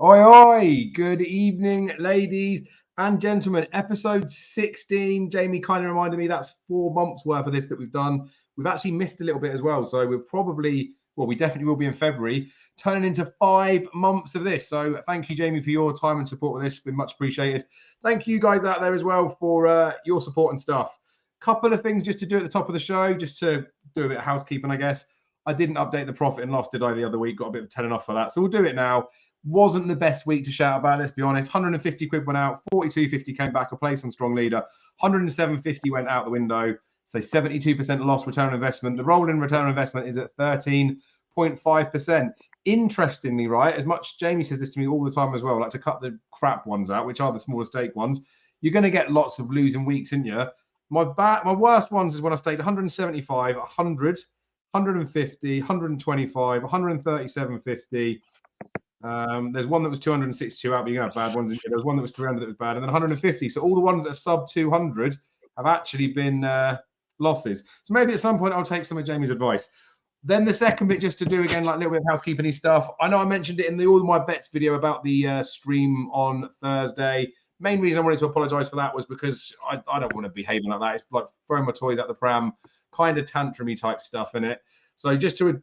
Oi, oi, good evening, ladies and gentlemen. Episode 16. Jamie kindly reminded me that's 4 months worth of this that we've done. We've actually missed a little bit as well. So we're probably, well, we definitely will be in February, turning into 5 months of this. So thank you, Jamie, for your time and support with this. It's been much appreciated. Thank you guys out there as well for your support and stuff. Couple of things just to do at the top of the show, just to do a bit of housekeeping, I guess. I didn't update the profit and loss, did I, the other week? Got a bit of telling off for that. So we'll do it now. Wasn't the best week to shout about, let's be honest. 150 quid went out, 42.50 came back, a place on strong leader. 107.50 went out the window. So 72% loss return on investment. The rolling return on investment is at 13.5%. Interestingly, right, as much Jamie says this to me all the time as well, like to cut the crap ones out, which are the smaller stake ones, you're going to get lots of losing weeks, isn't you? My worst ones is when I stayed 175, 100, 150, 125, 137.50. There's one that was 262 out, but you have bad ones. There was one that was 300 that was bad, and then 150. So all the ones that are sub 200 have actually been losses. So maybe at some point I'll take some of Jamie's advice. Then the second bit, just to do again, like a little bit of housekeeping stuff. I know I mentioned it in the All My Bets video about the stream on Thursday. Main reason I wanted to apologise for that was because I don't want to behave like that. It's like throwing my toys out the pram, kind of tantrumy type stuff in it. So just to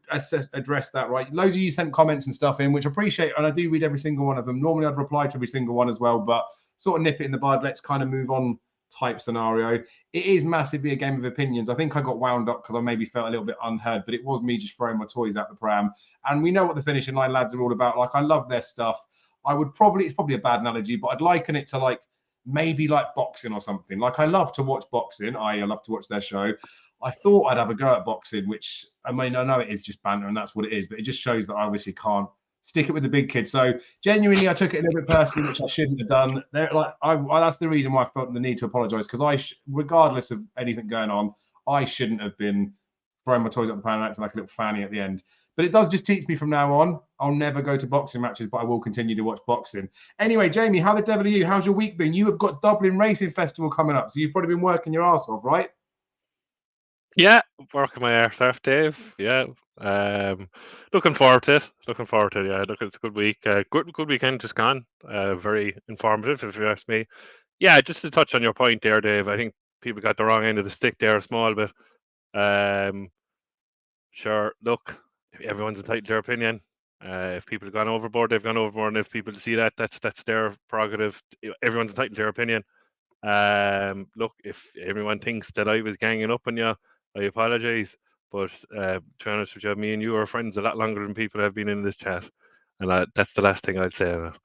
address that, right? Loads of you sent comments and stuff in, which I appreciate, and I do read every single one of them. Normally I'd reply to every single one as well, but sort of nip it in the bud. Let's kind of move on type scenario. It is massively a game of opinions. I think I got wound up because I maybe felt a little bit unheard, but it was me just throwing my toys out the pram. And we know what the finishing line lads are all about. Like, I love their stuff. It's probably a bad analogy, but I'd liken it to like maybe like boxing or something. Like, I love to watch boxing. I love to watch their show. I thought I'd have a go at boxing, which, I mean, I know it is just banter and that's what it is, but it just shows that I obviously can't stick it with the big kids. So genuinely, I took it a little bit personally, which I shouldn't have done. That's the reason why I felt the need to apologise, because regardless of anything going on, I shouldn't have been throwing my toys at the pan and acting like a little fanny at the end. But it does just teach me from now on. I'll never go to boxing matches, but I will continue to watch boxing. Anyway, Jamie, how the devil are you? How's your week been? You have got Dublin Racing Festival coming up, so you've probably been working your arse off, right? Yeah, working my arse off, Dave. Yeah. Looking forward to it. Yeah, look, it's a good week. Good weekend just gone. Very informative, if you ask me. Yeah, just to touch on your point there, Dave. I think people got the wrong end of the stick there a small bit. Sure, look, everyone's entitled to their opinion. If people have gone overboard, they've gone overboard, and if people see that, that's their prerogative. Everyone's entitled to their opinion. Look, if everyone thinks that I was ganging up on you, I apologise, but to be honest with you, me and you are friends a lot longer than people have been in this chat, and that's the last thing I'd say on it.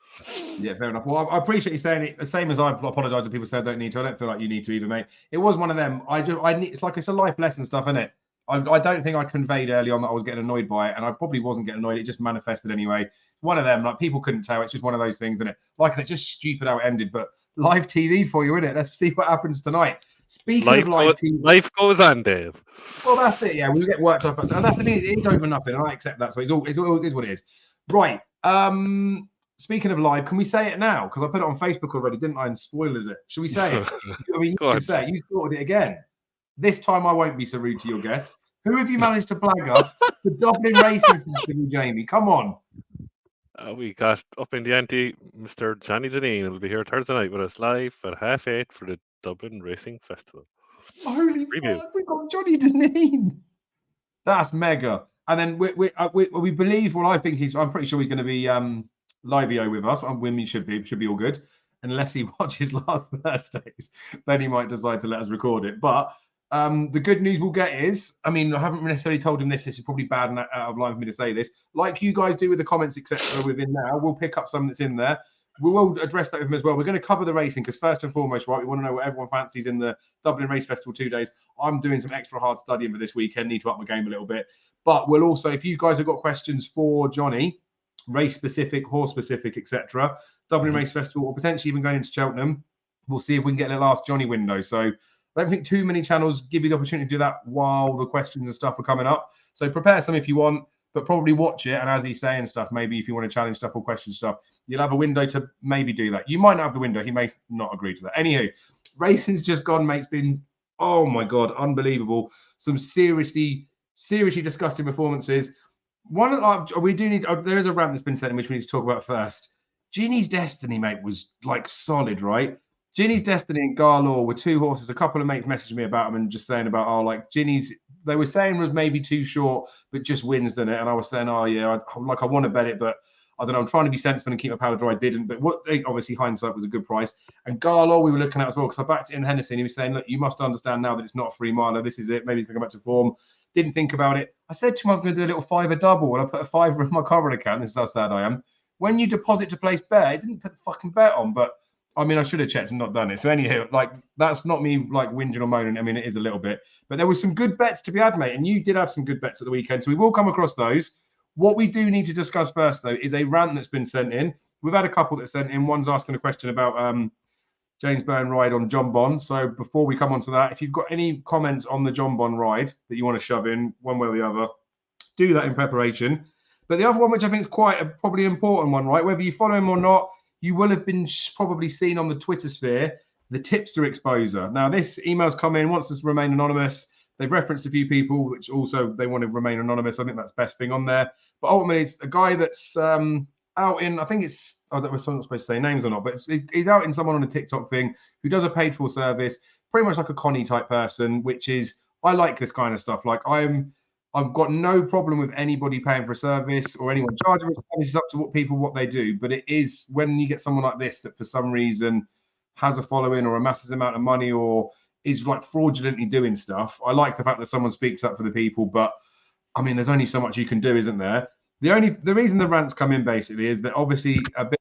Yeah, fair enough. Well, I appreciate you saying it. The same as I've apologised to people say I don't need to. I don't feel like you need to either, mate. It was one of them. It's like it's a life lesson stuff, isn't it? I don't think I conveyed early on that I was getting annoyed by it, and I probably wasn't getting annoyed. It just manifested anyway. One of them, like, people couldn't tell. It's just one of those things, isn't it? Like, it's just stupid how it ended, but live TV for you, isn't it? Let's see what happens tonight. Speaking of live TV, life goes on, Dave. Well, that's it. Yeah, we get worked up, and that's the thing. It's over nothing, and I accept that. So it is what it is. Right. Speaking of live, can we say it now? Because I put it on Facebook already, didn't I? And spoiled it. Should we say it? I mean, you can say it. You sorted it again. This time I won't be so rude to your guest. Who have you managed to blag us? The Dublin Racing Festival, Jamie. Come on. We got up in the ante, Mr. Johnny Deneen will be here Thursday night with us live at 8:30 for the Dublin Racing Festival. Holy fuck, we got Johnny Deneen. That's mega. And then we believe, well, I'm pretty sure he's going to be liveo with us. Women should be all good. Unless he watches last Thursdays, then he might decide to let us record it. But the good news we'll get is, I mean, I haven't necessarily told him this. This is probably bad and out of line for me to say this. Like you guys do with the comments, etc. within now, we'll pick up something that's in there. We will address that with him as well. We're going to cover the racing because first and foremost, right, we want to know what everyone fancies in the Dublin Race Festival 2 days. I'm doing some extra hard studying for this weekend. Need to up my game a little bit. But we'll also, if you guys have got questions for Johnny, race-specific, horse-specific, etc., Dublin Race Festival, or potentially even going into Cheltenham, we'll see if we can get a little Ask Johnny window. So I don't think too many channels give you the opportunity to do that while the questions and stuff are coming up. So prepare some if you want. but probably watch it. And as he's saying stuff, maybe if you want to challenge stuff or question stuff, you'll have a window to maybe do that. You might not have the window. He may not agree to that. Anywho, racing's just gone, mate. It's been, oh my God, unbelievable. Some seriously disgusting performances. We do need, there is a rant that's been sent in which we need to talk about first. Ginny's Destiny, mate, was like solid, right? Ginny's Destiny and Garlaw were two horses. A couple of mates messaged me about them and just saying about, oh, like Ginny's, they were saying was maybe too short, but just wins, didn't it? And I was saying, oh yeah, I want to bet it, but I don't know. I'm trying to be sensible and keep my powder dry. I didn't, but obviously hindsight was a good price. And Garlaw we were looking at as well because I backed it in Hennessy. And he was saying, look, you must understand now that it's not a free miler. This is it. Maybe it's going to come back to form. Didn't think about it. I said to him I was going to do a little fiver double, and I put a fiver in my current account. This is how sad I am. When you deposit to place bet, I didn't put the fucking bet on, but I mean, I should have checked and not done it. So anyhow, like, that's not me like whinging or moaning. I mean, it is a little bit, but there was some good bets to be had, mate. And you did have some good bets at the weekend. So we will come across those. What we do need to discuss first, though, is a rant that's been sent in. We've had a couple that sent in. One's asking a question about James Byrne ride on John Bond. So before we come on to that, if you've got any comments on the John Bond ride that you want to shove in one way or the other, do that in preparation. But the other one, which I think is quite a probably important one, right? Whether you follow him or not, you will have been probably seen on the Twitter sphere, the tipster exposer. Now, this email's come in, wants us to remain anonymous. They've referenced a few people, which also they want to remain anonymous. I think that's the best thing on there. But ultimately, it's a guy that's out in, I think it's, I don't know if I'm not supposed to say names or not, but he's out in someone on a TikTok thing who does a paid for service, pretty much like a Connie type person, which is, I like this kind of stuff. Like I've got no problem with anybody paying for a service or anyone charging for a service. It's up to what they do. But it is when you get someone like this that for some reason has a following or a massive amount of money or is like fraudulently doing stuff. I like the fact that someone speaks up for the people, but I mean, there's only so much you can do, isn't there? The reason the rants come in basically is that obviously a bit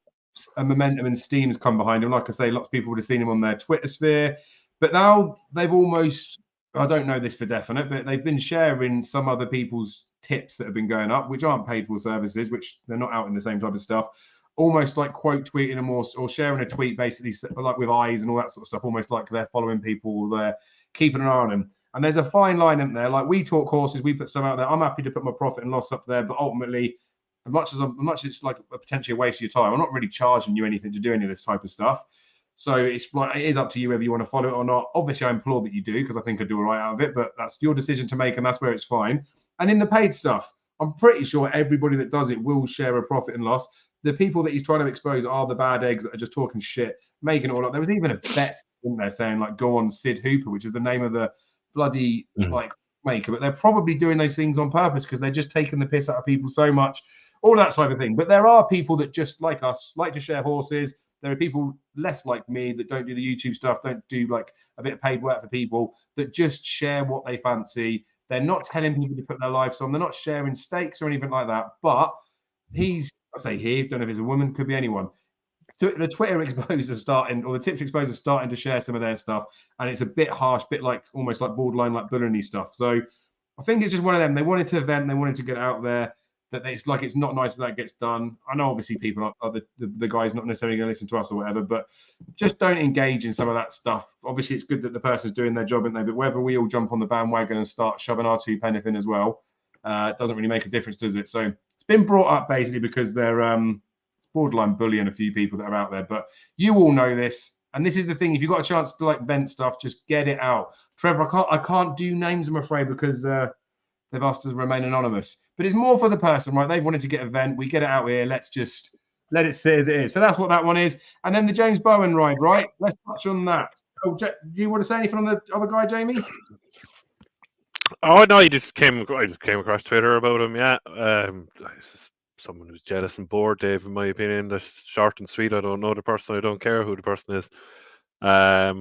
of momentum and steam's come behind him. Like I say, lots of people would have seen him on their Twitter sphere, but now they've almost, I don't know this for definite, but they've been sharing some other people's tips that have been going up, which aren't paid for services, which they're not out in the same type of stuff. Almost like quote tweeting them or sharing a tweet, basically like with eyes and all that sort of stuff. Almost like they're following people, they're keeping an eye on them. And there's a fine line in there. Like we talk horses, we put some out there. I'm happy to put my profit and loss up there, but ultimately, as much as it's like potentially a waste of your time, I'm not really charging you anything to do any of this type of stuff. So it's like, it is up to you whether you want to follow it or not. Obviously, I implore that you do because I think I do all right out of it, but that's your decision to make and that's where it's fine. And in the paid stuff, I'm pretty sure everybody that does it will share a profit and loss. The people that he's trying to expose are the bad eggs that are just talking shit, making it all up. There was even a bet in there saying like, go on Sid Hooper, which is the name of the bloody like maker, but they're probably doing those things on purpose because they're just taking the piss out of people so much, all that type of thing. But there are people that just like us, like to share horses. There are people less like me that don't do the YouTube stuff, don't do like a bit of paid work for people, that just share what they fancy. They're not telling people to put their lives on. They're not sharing stakes or anything like that. But I say he, don't know if it's a woman, could be anyone. The Twitter exposers starting, or the tips exposers starting to share some of their stuff. And it's a bit harsh, bit like almost like borderline, like bullying stuff. So I think it's just one of them. They wanted to vent, they wanted to get out there. That it's like it's not nice that gets done. I know obviously people are the guys not necessarily going to listen to us or whatever, but just don't engage in some of that stuff. Obviously, it's good that the person's doing their job, isn't they? But whether we all jump on the bandwagon and start shoving our 2 pence in as well, it doesn't really make a difference, does it? So it's been brought up basically because they're borderline bullying a few people that are out there. But you all know this, and this is the thing: if you've got a chance to like vent stuff, just get it out. Trevor, I can't do names, I'm afraid, because they've asked us to remain anonymous. But it's more for the person, right? They've wanted to get a vent. We get it out here. Let's just let it sit as it is. So that's what that one is. And then the James Bowen ride, right? Let's touch on that. Oh, do you want to say anything on the other guy, Jamie? Oh no, I just came across Twitter about him. Yeah, someone who's jealous and bored, Dave. In my opinion, that's short and sweet. I don't know the person. I don't care who the person is. I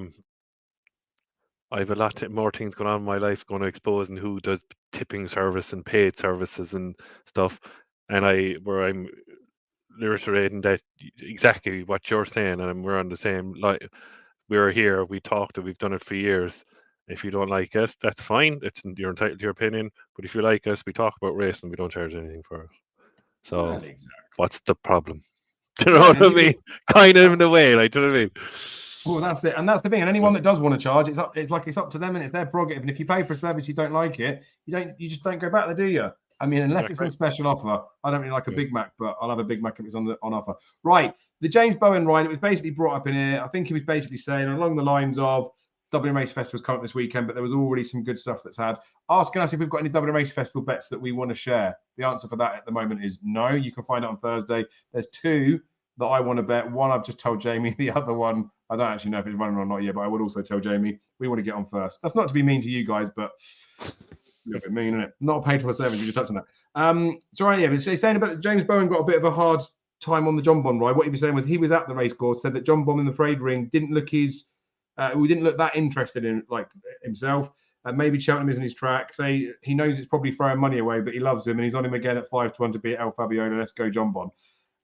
have a lot more things going on in my life, going to expose and who does tipping service and paid services and stuff. And I'm reiterating that exactly what you're saying, and we're on the same like we're here. We talked and we've done it for years. If you don't like it, that's fine. You're entitled to your opinion. But if you like us, we talk about race and we don't charge anything for it. So exactly. What's the problem? Do you know what I mean? Kind of in a way, like, do you know what I mean? Well, that's it, and that's the thing. And anyone that does want to charge, it's up to them, and it's their prerogative. And if you pay for a service you don't like it, you just don't go back there, do you? I mean, unless it's on special offer. I don't really like a Big Mac, but I'll have a Big Mac if it's on offer. Right, the James Bowen ride. It was basically brought up in here. I think he was basically saying along the lines of Dublin Race Festival's coming this weekend, but there was already some good stuff that's had. Asking us if we've got any Dublin Race Festival bets that we want to share. The answer for that at the moment is no. You can find it on Thursday. There's two that I want to bet. One I've just told Jamie. The other one I don't actually know if it's running or not yet, but I would also tell Jamie we want to get on first. That's not to be mean to you guys, but a little bit mean, isn't it? Not a paid for service. You just touched on that. So right, yeah, but he's saying about James Bowen got a bit of a hard time on the John Bon ride. What he was saying was he was at the race course, said that John Bon in the parade ring didn't look we didn't look that interested in like himself. Maybe Cheltenham isn't his track. Say he knows it's probably throwing money away, but he loves him and he's on him again at 5-1 to beat El Fabiola. Let's go, John Bon.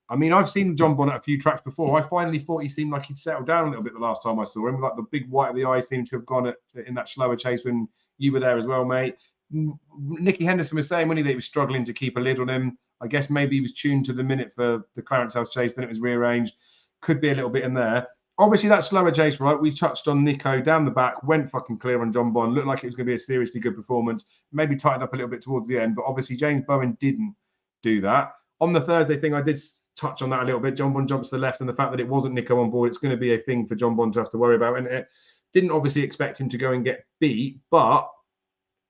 I mean, I've seen John Bon at a few tracks before. I finally thought he seemed like he'd settled down a little bit the last time I saw him. Like the big white of the eye seemed to have gone in that slower chase when you were there as well, mate. Nicky Henderson was saying when he was struggling to keep a lid on him. I guess maybe he was tuned to the minute for the Clarence House chase, then it was rearranged. Could be a little bit in there. Obviously, that slower chase, right? We touched on Nico down the back, went fucking clear on John Bon. Looked like it was going to be a seriously good performance. Maybe tightened up a little bit towards the end, but obviously James Bowen didn't do that. On the Thursday thing, I did touch on that a little bit. John Bon jumps to the left, and the fact that it wasn't Nico on board, it's going to be a thing for John Bon to have to worry about. And it didn't obviously expect him to go and get beat, but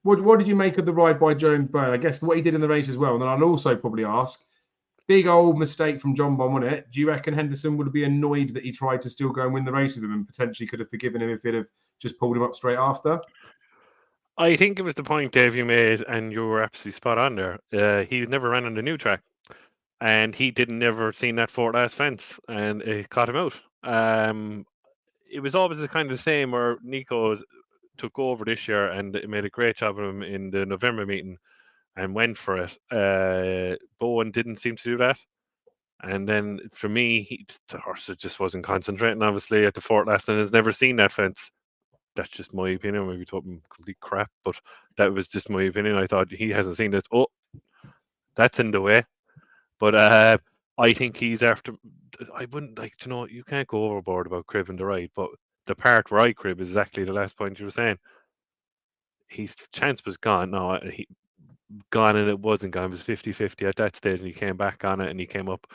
what did you make of the ride by James Bowen? I guess what he did in the race as well. And then I'll also probably ask, big old mistake from John Bon, wasn't it? Do you reckon Henderson would be annoyed that he tried to still go and win the race with him and potentially could have forgiven him if he'd have just pulled him up straight after? I think it was the point, Dave, you made, and you were absolutely spot on there. He never ran on the new track, and he didn't never seen that Fort last fence, and it caught him out. It was always the kind of the same where Nico took over this year and made a great job of him in the November meeting and went for it. Bowen didn't seem to do that. And then for me, the horse just wasn't concentrating, obviously, at the Fort last and has never seen that fence. That's just my opinion. Maybe told him complete crap, but that was just my opinion. I thought he hasn't seen this. Oh, that's in the way. But I think he's after. I wouldn't like to know. You can't go overboard about cribbing the ride, but the part where I crib is exactly the last point you were saying. His chance was gone. No, he gone and it wasn't gone. It was 50-50 at that stage, and he came back on it and he came up.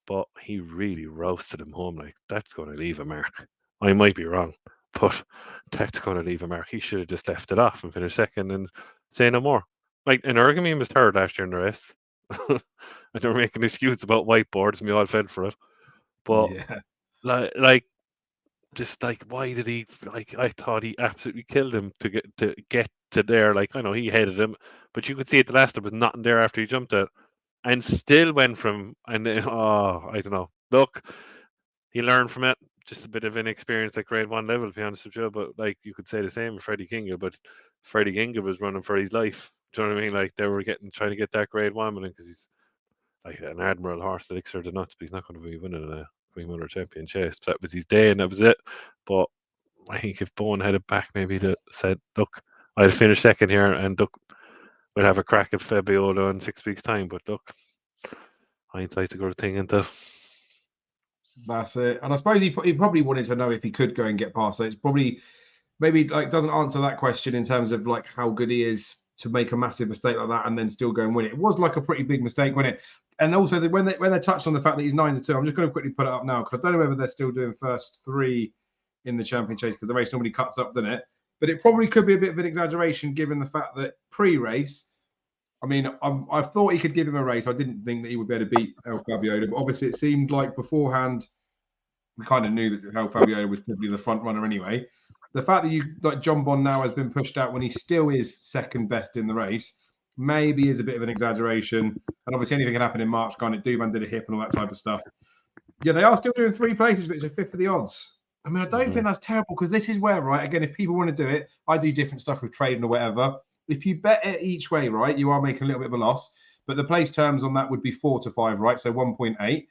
But he really roasted him home. Like, that's going to leave a mark. I might be wrong, but that's going to leave a mark. He should have just left it off and finished second and say no more. Like, an Ergamine was third last year in the race. I don't make an excuse about whiteboards, and we all fell for it. But yeah, like just like, why did he? Like, I thought he absolutely killed him to get to there. Like, I know he headed him, but you could see at the last there was nothing there after he jumped it, and still went from. And then, I don't know. Look, he learned from it. Just a bit of inexperience at grade 1 level, to be honest with you. But like, you could say the same with Freddie Kinga, but Freddie Kinga was running for his life. Do you know what I mean? Like, they were trying to get that grade 1 winning because he's like an admiral horse that elixir the nuts, but he's not going to be winning a Queen Mother Champion chase. That was his day, and that was it. But I think if Bowen had it back, maybe he'd have said, look, I'll finish second here, and look, we'll have a crack at Fabiola in 6 weeks' time. But look, hindsight's a good thing, isn't it? That's it. And I suppose he probably wanted to know if he could go and get past. So it's probably maybe like doesn't answer that question in terms of like how good he is to make a massive mistake like that and then still go and win it. It was like a pretty big mistake, wasn't it? And also when they touched on the fact that he's 9-2, I'm just going to quickly put it up now because I don't know whether they're still doing first 3 in the champion chase because the race normally cuts up, doesn't it? But it probably could be a bit of an exaggeration given the fact that pre-race, I mean, I thought he could give him a race. I didn't think that he would be able to beat El Fabiola, but obviously it seemed like beforehand we kind of knew that El Fabiola was probably the front runner anyway. The fact that John Bon now has been pushed out when he still is second best in the race, maybe is a bit of an exaggeration. And obviously anything can happen in March. Garnet Duvan did a hip and all that type of stuff. Yeah, they are still doing 3 places, but it's a fifth of the odds. I mean, I don't think that's terrible because this is where, right, again, if people want to do it, I do different stuff with trading or whatever. If you bet it each way, right, you are making a little bit of a loss. But the place terms on that would be 4 to 5, right? So 1.8.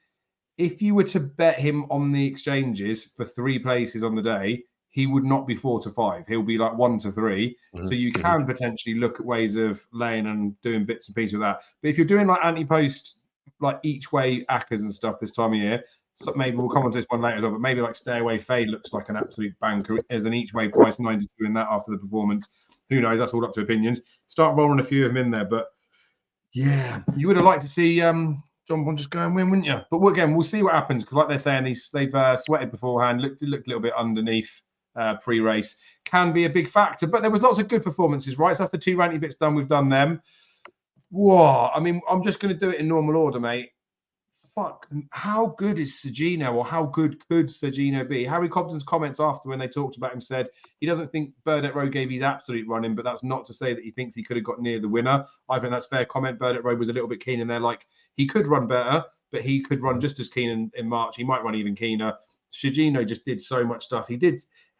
If you were to bet him on the exchanges for 3 places on the day, he would not be 4 to 5. He'll be like 1 to 3. So you can potentially look at ways of laying and doing bits and pieces with that. But if you're doing like anti-post, like each way ACCAs and stuff this time of year, So maybe we'll come on to this one later, but maybe like Stay Away Fade looks like an absolute banker as an each way price 92 in that after the performance. Who knows? That's all up to opinions. Start rolling a few of them in there, but yeah, you would have liked to see John Bond just go and win, wouldn't you? But again, we'll see what happens because, like they're saying, they've sweated beforehand, looked a little bit underneath pre-race. Can be a big factor, but there was lots of good performances, right? So that's the two ranty bits done. We've done them. Whoa! I mean, I'm just going to do it in normal order, mate. Fuck, how good is Sergino, or how good could Sergino be? Harry Cobden's comments after when they talked about him said he doesn't think Burdett Road gave his absolute running, but that's not to say that he thinks he could have got near the winner. I think that's fair comment. Burdett Road was a little bit keen in there, like he could run better, but he could run just as keen in March. He might run even keener. Sergino just did so much stuff.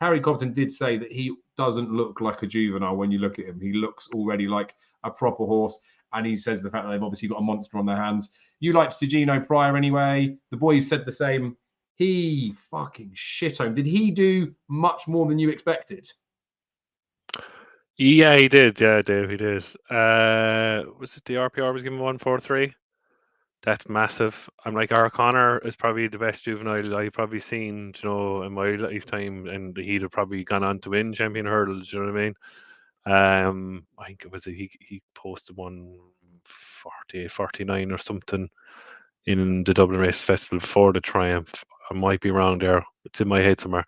Harry Cobden did say that he doesn't look like a juvenile when you look at him. He looks already like a proper horse. And he says the fact that they've obviously got a monster on their hands. You liked Sergino prior anyway. The boys said the same. He fucking shit home. Did he do much more than you expected? Yeah, he did. Yeah, Dave, he did. Was it the RPR was given 143? That's massive. I'm like, O'Connor is probably the best juvenile I've probably seen, in my lifetime, and he'd have probably gone on to win champion hurdles. You know what I mean? I think it was he posted 148, 49 or something in the Dublin Race Festival before the Triumph. I might be wrong there. It's in my head somewhere.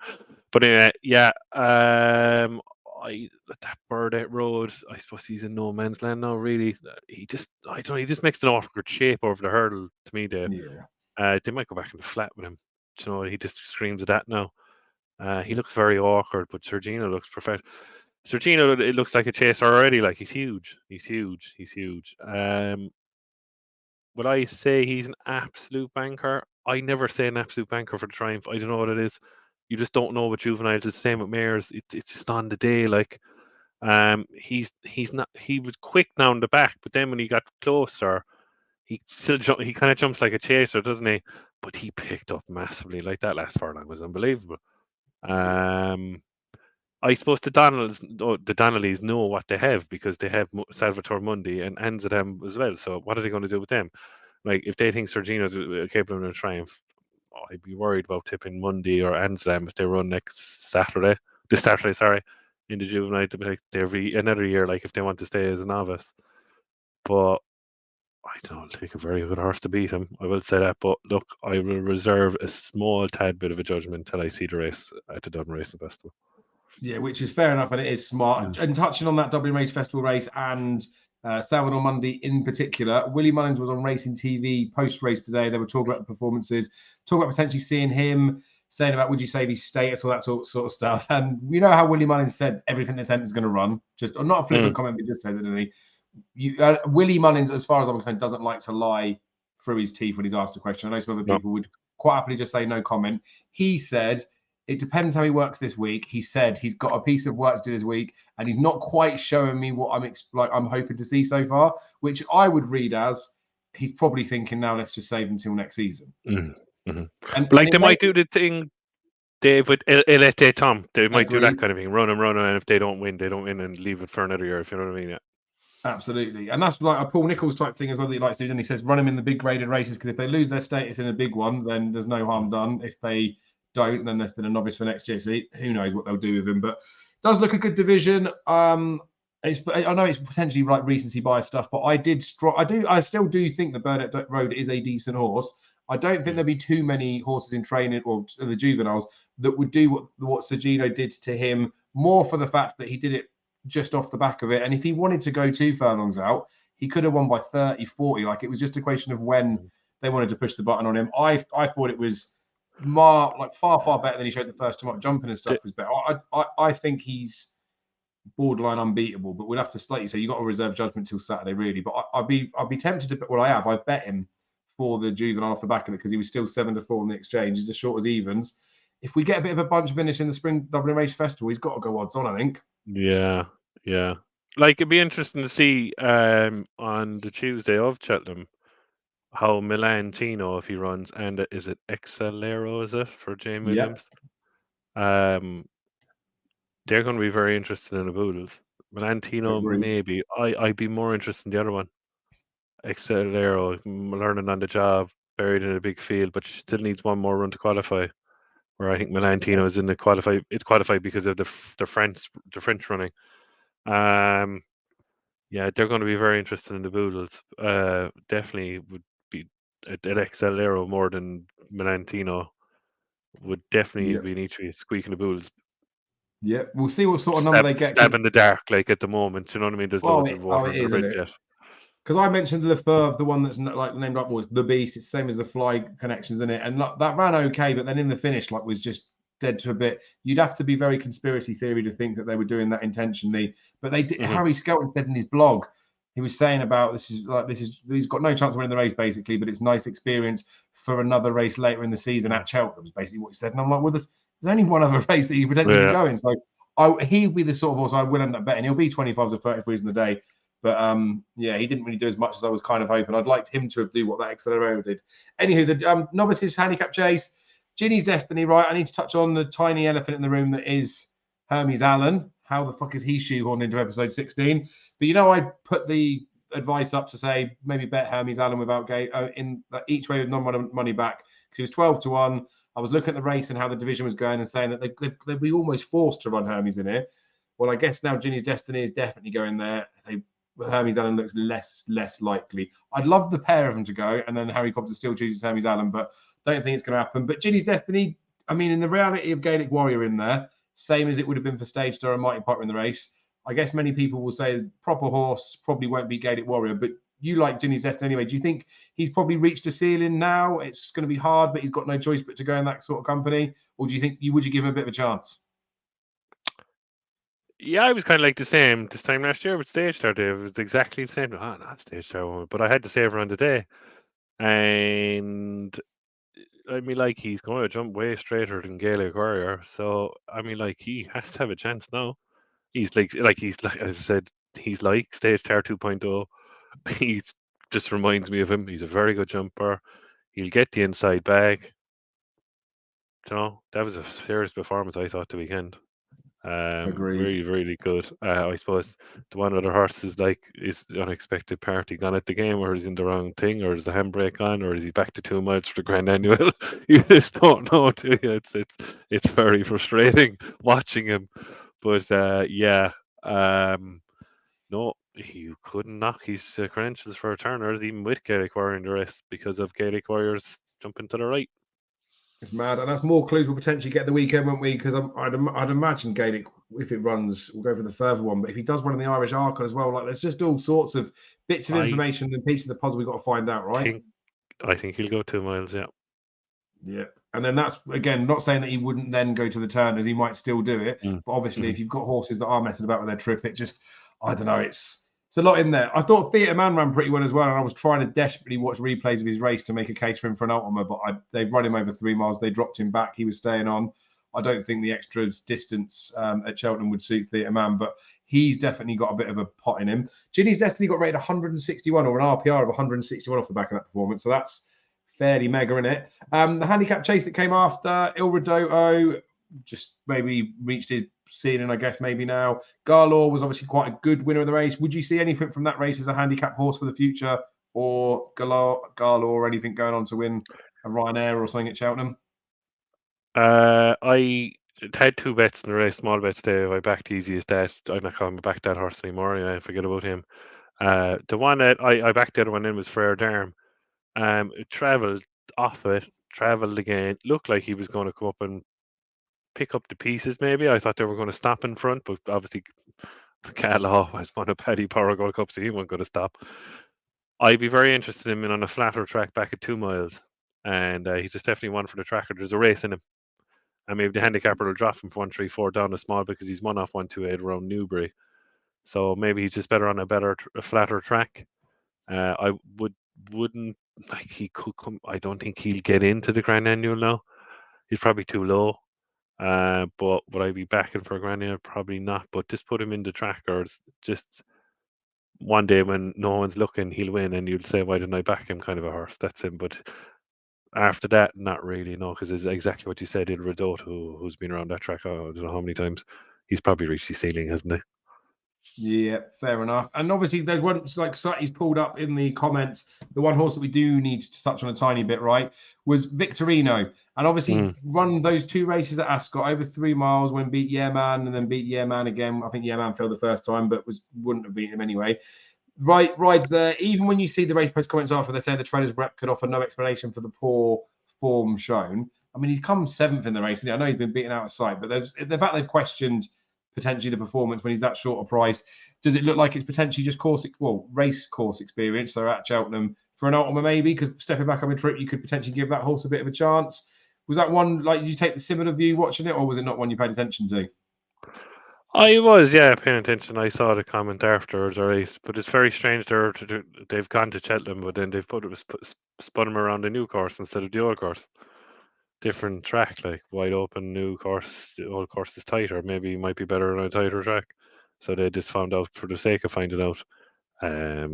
But anyway, yeah. That Burdett Road, I suppose he's in no man's land now. Really, he just makes an awkward shape over the hurdle to me, Dave. Yeah. They might go back in the flat with him. He just screams at that now. He looks very awkward, but Sergino looks perfect. Sergino, it looks like a chaser already. Like he's huge. He's huge. He's huge. Would I say he's an absolute banker? I never say an absolute banker for the Triumph. I don't know what it is. You just don't know with juveniles. It's the same with mares. It's just on the day. Like, he's not. He was quick now in the back, but then when he got closer, he kind of jumps like a chaser, doesn't he? But he picked up massively. Like that last furlong was unbelievable. I suppose the Donnellys know what they have because they have Salvatore Mundi and Anzadam as well. So what are they going to do with them? Like if they think Sergino's capable of a Triumph, I'd be worried about tipping Mundi or Anzadam if they run this Saturday, sorry, in the juvenile. Every another year, like if they want to stay as a novice. But I don't know, it'll take a very good horse to beat him. I will say that. But look, I will reserve a small tad bit of a judgment till I see the race at the Dublin Racing Festival. Yeah, which is fair enough, and it is smart. And touching on that Dublin Race Festival race and Salvador Mundi in particular, Willie Mullins was on Racing TV post-race today. They were talking about the performances, talking about potentially seeing him, saying about would you save his status, all that sort of stuff. And you know how Willie Mullins said everything this end is going to run. Just not a flippant comment, but just says it, didn't he? Willie Mullins, as far as I'm concerned, doesn't like to lie through his teeth when he's asked a question. I know some other people would quite happily just say no comment. He said it depends how he works this week. He said he's got a piece of work to do this week, and he's not quite showing me what I'm hoping to see so far, which I would read as he's probably thinking now let's just save until next season. Mm-hmm. And like they might do the thing, Dave, with Elete Tom. They might do that kind of thing, run them, and if they don't win, and leave it for another year. If you know what I mean, yeah. Absolutely, and that's like a Paul Nicholls type thing as well that he likes to do. And he says run them in the big graded races because if they lose their status in a big one, then there's no harm done. If they don't, then they're still a novice for next year. So who knows what they'll do with him? But it does look a good division. I know it's potentially like recency bias stuff, but I still do think the Burdett Road is a decent horse. I don't think there'll be too many horses in training or the juveniles that would do what Sergino did to him, more for the fact that he did it just off the back of it. And if he wanted to go 2 furlongs out, he could have won by 30, 40. Like it was just a question of when they wanted to push the button on him. I thought it was far better than he showed the first time up. Jumping and stuff was better. I think he's borderline unbeatable, but we'll have to, like you say, you got to reserve judgment till Saturday, really. But I'd be tempted to. Well, I've bet him for the juvenile off the back of it because he was still 7-4 on the exchange. He's as short as evens. If we get a bit of a bunch finish in the Spring Dublin Race Festival, he's got to go odds on, I think. Yeah. Like it'd be interesting to see on the Tuesday of Cheltenham how Milan Tino, if he runs, and is it Excelero, is it, for Jane Williams? They're going to be very interested in the Poodles. Milan Tino, maybe. I'd be more interested in the other one. Excelero, learning on the job. buried in a big field, but she still needs one more run to qualify. Where I think Milantino is in the qualify. It's qualified because of the French running. Yeah, they're going to be very interested in the Boodles. Definitely would be an XL Aero more than Milantino. Would definitely be an each squeaking the Boodles. Yeah, we'll see what sort of number they get. Stab in the dark, like at the moment. You know what I mean? There's loads of water in the bridge yet. Because I mentioned Lefebvre, the one that's like named up was the Beast. It's the same as the Fly connections in it, and that ran okay, but then in the finish, like, was just dead to a bit. You'd have to be very conspiracy theory to think that they were doing that intentionally, but they did. Harry Skelton said in his blog, he was saying about this is he's got no chance of winning the race basically, but it's nice experience for another race later in the season at Cheltenham. Was basically what he said, and I'm like, well, there's only one other race that you potentially can go in, so he'd be the sort of horse I will end up betting. He'll be 25s or 33s in the day. But yeah, he didn't really do as much as I was kind of hoping. I'd liked him to have do what that Accelerator did. Anywho, the Novices handicap chase, Ginny's Destiny, right? I need to touch on the tiny elephant in the room that is Hermes Allen. How the fuck is he shoehorned into episode 16? But you know, I put the advice up to say maybe bet Hermes Allen without gate in each way with non-money back because he was 12-1. I was looking at the race and how the division was going and saying that they'd be almost forced to run Hermes in here. Well, I guess now Ginny's Destiny is definitely going there. Hermes Allen looks less likely. I'd love the pair of them to go, and then Harry Cobster still chooses Hermes Allen, but don't think it's going to happen. But Ginny's Destiny, I mean, in the reality of Gaelic Warrior in there, same as it would have been for Stage Star and Mighty Potter in the race, I guess many people will say proper horse probably won't be Gaelic Warrior, but you like Ginny's Destiny anyway. Do you think he's probably reached a ceiling now? It's going to be hard, but he's got no choice but to go in that sort of company? Or do you think would you give him a bit of a chance? Yeah, I was kind of like the same this time last year with Stage Star, Dave. It was exactly the same. Not Stage Star, but I had to save her on the day. And I mean, like, he's going to jump way straighter than Gaelic Warrior. So, I mean, like, he has to have a chance now. He's like, as I said, he's like Stage Star 2.0. He just reminds me of him. He's a very good jumper. He'll get the inside bag. You know, that was a serious performance, I thought, the weekend. Really, really good. I suppose the one other horse is like, is the unexpected party gone at the game, or is he in the wrong thing, or is the handbrake on, or is he back to 2 miles for the Grand Annual? You just don't know, do you? It's very frustrating watching him. But yeah, no, you couldn't knock his credentials for a turner, even with Gaelic Warrior in the race, because of Gaelic Warriors jumping to the right. It's mad, and that's more clues we'll potentially get the weekend, won't we? Because I'd imagine Gaelic, if it runs, we'll go for the further one. But if he does run in the Irish Archon as well, like, there's just all sorts of bits of information and pieces of the puzzle we've got to find out, right? I think he'll go 2 miles, yeah. Yeah, and then that's, again, not saying that he wouldn't then go to the turners. He might still do it, but obviously, if you've got horses that are messing about with their trip, it just, I don't know, it's a lot in there. I thought Theatre Man ran pretty well as well, and I was trying to desperately watch replays of his race to make a case for him for an Ultima, but they've run him over 3 miles. They dropped him back. He was staying on. I don't think the extra distance at Cheltenham would suit Theatre Man, but he's definitely got a bit of a pot in him. Ginny's Destiny got rated 161, or an RPR of 161 off the back of that performance, so that's fairly mega in it. The handicap chase that came after, Il Ridoto just maybe reached his ceiling, I guess, maybe now. Garlaw was obviously quite a good winner of the race. Would you see anything from that race as a handicap horse for the future, or Garlaw or anything going on to win a Ryanair or something at Cheltenham? I had 2 bets in the race, small bets there. I backed Easy as that. I'm not going to back that horse anymore. I forget about him. The one that I backed the other one in was Frere Derm. It travelled off it, travelled again. Looked like he was going to come up and pick up the pieces, maybe. I thought they were going to stop in front, but obviously Carlaw has won a Paddy Power Gold Cup, so he wasn't going to stop. I'd be very interested in him on a flatter track back at 2 miles. And he's just definitely one for the tracker. There's a race in him. And maybe the handicapper will drop him from 134 down a small because he's one off 128 around Newbury. So maybe he's just better on a flatter track. I wouldn't like he could come. I don't think he'll get into the Grand Annual now. He's probably too low. But would I be backing for a Grand Annual? Probably not. But just put him in the trackers. Just one day when no one's looking, he'll win, and you'll say, "Why didn't I back him?" Kind of a horse. That's him. But after that, not really, no, because it's exactly what you said. Il Ridoto, who's been around that track, I don't know how many times. He's probably reached his ceiling, hasn't he? Yeah, fair enough. And obviously, there's one like Sutty's pulled up in the comments. The one horse that we do need to touch on a tiny bit, right, was Victorino, and obviously run those 2 races at Ascot over 3 miles when beat Yeah Man and then beat Yeah Man again. I think Yeah Man failed the first time, but wouldn't have beaten him anyway. Right, rides there. Even when you see the race post comments after, they say the trainer's rep could offer no explanation for the poor form shown. I mean, he's come 7th in the race. I know he's been beaten out of sight, but there's the fact they've questioned potentially the performance when he's that short a price. Does it look like it's potentially just race course experience? So at Cheltenham for an Ultima maybe, because stepping back on a trip, you could potentially give that horse a bit of a chance. Was that one like, did you take the similar view watching it, or was it not one you paid attention to? I was, yeah, paying attention. I saw the comment afterwards, all right. But it's very strange they've gone to Cheltenham, but then they've spun them around a new course instead of the old course. Different track, like wide open, new course. The old course is tighter. Maybe it might be better on a tighter track. So they just found out for the sake of finding out. Are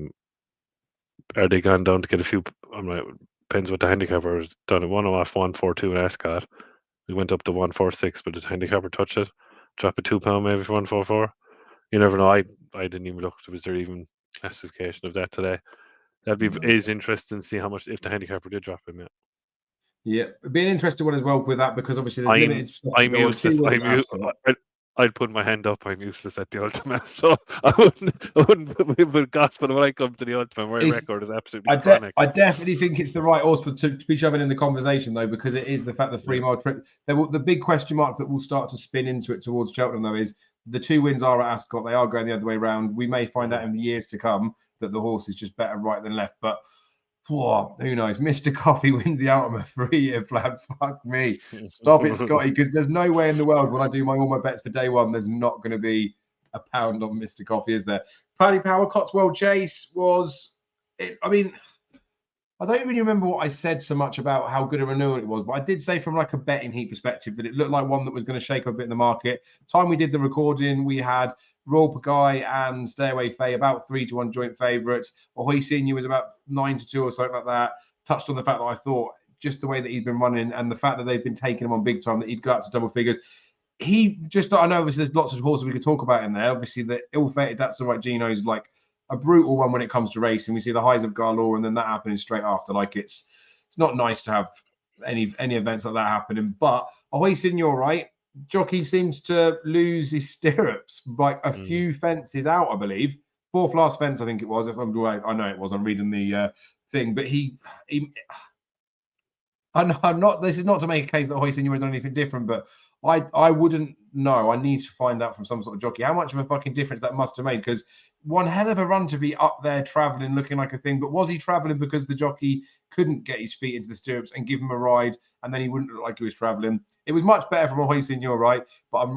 they gone down to get a few? I'm like, depends what the handicapper has done. It won off 142 in Ascot. We went up to 146, but the handicapper touched it. Drop it £2 maybe for 144. You never know. I didn't even look. Was there even classification of that today? That'd be is interesting to see how much if the handicapper did drop him. Yeah. Yeah, it'd be an interesting one as well with that because obviously there's limited stuff to I'm go on. useless. I'd put my hand up. I'm useless at the Ultima, so I wouldn't put gospel when I come to the Ultima. My record is absolutely chronic. I definitely think it's the right horse to be shoving in the conversation though, because it is the fact the 3 mile trip. The big question mark that will start to spin into it towards Cheltenham though is the 2 wins are at Ascot. They are going the other way around. We may find out in the years to come that the horse is just better right than left, but. Whoa, who knows? Mr. Coffee wins the Ultima 3-year plan. Fuck me. Stop it, Scotty, because there's no way in the world when I do all my bets for day one, there's not going to be a pound on Mr. Coffee, is there? Paddy Power Cotswold Chase was, I mean, I don't really remember what I said so much about how good a renewal it was, but I did say from like a betting heat perspective that it looked like one that was going to shake up a bit in the market. Time we did the recording, we had Royal Pagai and Stay Away Faye about 3-1 joint favourites. Ahoy Senior was about 9-2 or something like that. Touched on the fact that I thought just the way that he's been running and the fact that they've been taking him on big time, that he'd go out to double figures. I know obviously there's lots of horses we could talk about in there. Obviously the ill-fated That's the Right GINO is like a brutal one when it comes to racing. We see the highs of Garlaw and then that happening straight after. Like it's not nice to have any events like that happening. But Ahoy Senior, right? Jockey seems to lose his stirrups like a few fences out, I believe. 4th last fence, I think it was. If I'm right, I know it was. I'm reading the thing, but he I'm not. This is not to make a case that Ahoy Senior has done anything different, but I wouldn't know. I need to find out from some sort of jockey how much of a fucking difference that must have made. Because one hell of a run to be up there traveling, looking like a thing. But was he traveling because the jockey couldn't get his feet into the stirrups and give him a ride, and then he wouldn't look like he was traveling? It was much better from Ahoy Senior, right? But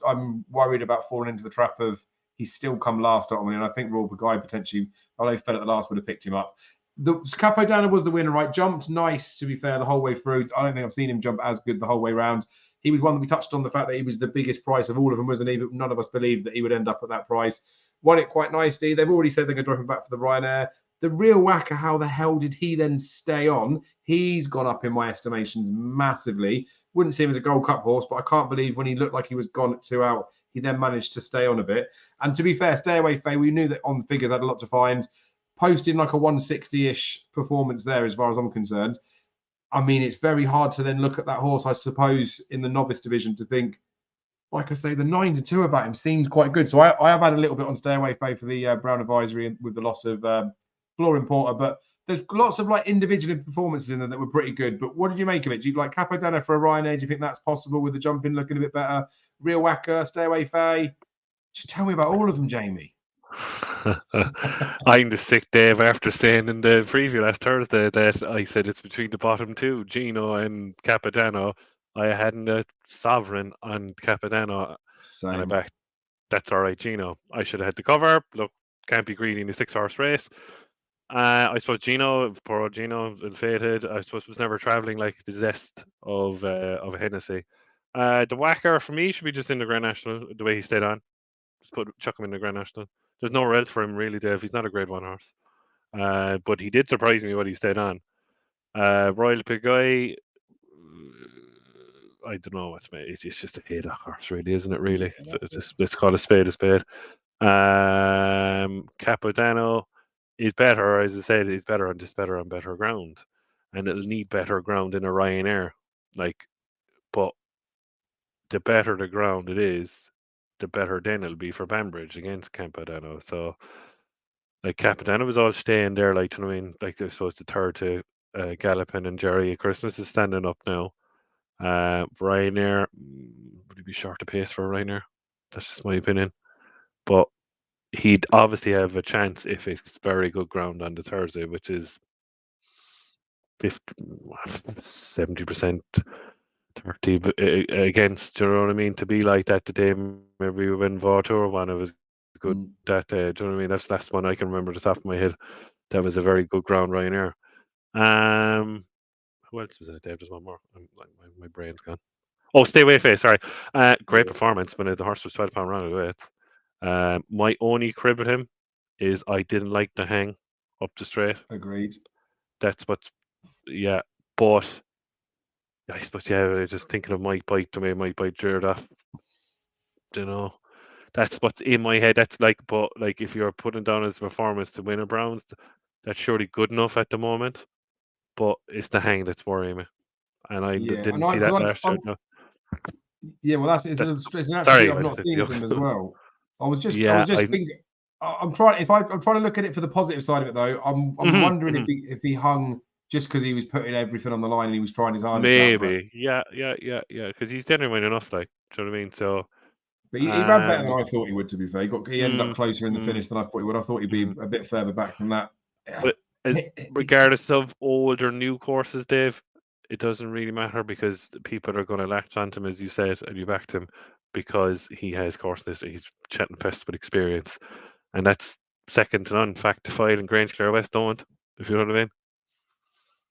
I'm worried about falling into the trap of he's still come last at me, and I think Royal Pagai potentially, although he fell at the last, would have picked him up. The Capodana was the winner, right? Jumped nice, to be fair, the whole way through. I don't think I've seen him jump as good the whole way round. He was one that we touched on the fact that he was the biggest price of all of them, wasn't he? But none of us believed that he would end up at that price. Won it quite nicely. They've already said they're going to drop him back for the Ryanair. The real whacker, how the hell did he then stay on? He's gone up in my estimations massively. Wouldn't see him as a Gold Cup horse, but I can't believe when he looked like he was gone at 2 out, he then managed to stay on a bit. And to be fair, Stay Away Faye, we knew that on the figures had a lot to find. Posting like a 160-ish performance there as far as I'm concerned. I mean, it's very hard to then look at that horse, I suppose, in the novice division to think, like I say, the 9-2 about him seems quite good. So I have had a little bit on Stay Away Faye for the Brown Advisory with the loss of Florin Porter, but there's lots of like individual performances in there that were pretty good. But what did you make of it? Do you like Capodana for a Ryanair? Do you think that's possible with the jumping looking a bit better? Real Whacker, Stay Away Faye? Just tell me about all of them, Jamie. I'm the sick Dave after saying in the preview last Thursday that I said it's between the bottom 2, GINO and Capodano. I hadn't a sovereign on Capodano, and I backed That's All Right GINO. I should have had the cover. Look, can't be greedy in a 6-horse race. I suppose GINO, poor old GINO, ill-fated. I suppose was never travelling like the zest of Hennessy. The whacker for me should be just in the Grand National. The way he stayed on, just chuck him in the Grand National. There's nowhere else for him really, Dave. He's not a Grade 1 horse. But he did surprise me when he stayed on. Royal Pagai, I don't know what's made. It's just a haydock horse, really, isn't it? Really, let's call a spade a spade. Capodanno is better, as I said, is better on better ground, and it'll need better ground in a Ryanair. Like, but the better the ground it is, the better then it'll be for Banbridge against Capodanno. So, like, Capodanno was all staying there, like, you know what I mean? Like, I suppose the third to Gallopin and Jerry at Christmas is standing up now. Ryanair, would he be short of pace for Ryanair? That's just my opinion. But he'd obviously have a chance if it's very good ground on the Thursday, which is 70%, 30 against. Do you know what I mean? To be like that today, maybe we win Vautour, one of his good that day. Do you know what I mean? That's the last one I can remember off the top of my head. That was a very good ground Ryanair. Who else was in it, Dave? There's one more. My brain's gone. Oh, Stay Away Face, sorry. Great performance when the horse was 12 pound round away. My only crib with him is I didn't like the hang up the straight. Agreed. That's what, yeah. But I suppose, yeah, just thinking of Mike Bite to me, Mike Bite Jared off. You know, that's what's in my head. That's like, but like if you're putting down his performance to win a Browns, that's surely good enough at the moment. But it's the hang that's worrying me, and I didn't see that last year. No. Yeah, well, it's an attribute I've not seen of him as well. I was just thinking. I'm trying to look at it for the positive side of it though. I'm wondering if he hung just because he was putting everything on the line and he was trying his hardest. Maybe, yeah, because he's genuine enough, like, do you know what I mean? So, but he ran better than I thought he would. To be fair, he ended up closer in the finish than I thought he would. I thought he'd be a bit further back from that. But regardless of old or new courses, Dave, it doesn't really matter because people are going to latch onto him, as you said, and you backed him because he has course history. He's Cheltenham Fest with experience, and that's second to none. Factified and Grange Clare West don't, if you know what I mean.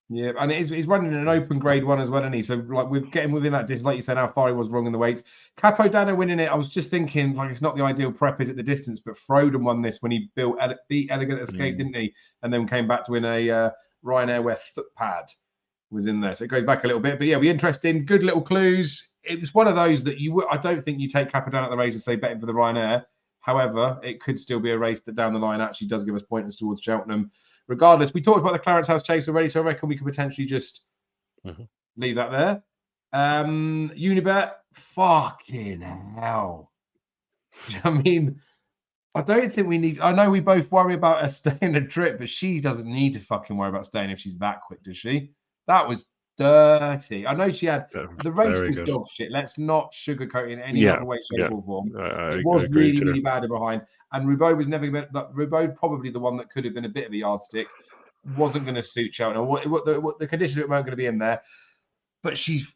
Yeah, and he's running an open grade one as well, isn't he? So like we're getting within that distance, like you said, how far he was wrong in the weights. Capodanno winning it, I was just thinking like it's not the ideal prep, is it, the distance? But Froden won this when he beat Elegant Escape, didn't he? And then came back to win a Ryanair where footpad was in there. So it goes back a little bit. But yeah, we're interesting. Good little clues. It was one of those that I don't think you take Capodanno at the race and say betting for the Ryanair. However, it could still be a race that down the line actually does give us pointers towards Cheltenham. Regardless, we talked about the Clarence House Chase already, so I reckon we could potentially just leave that there. Unibet, fucking hell. I mean, I don't think we need. I know we both worry about her staying a trip, but she doesn't need to fucking worry about staying if she's that quick, does she? That was dirty. I know she had the race was dog shit. Let's not sugarcoat it in any other way, shape, or form. It was really, really bad behind. And Roubaud was never going to. Roubaud probably the one that could have been a bit of a yardstick. Wasn't going to suit Cheltenham. What the conditions weren't going to be in there. But she's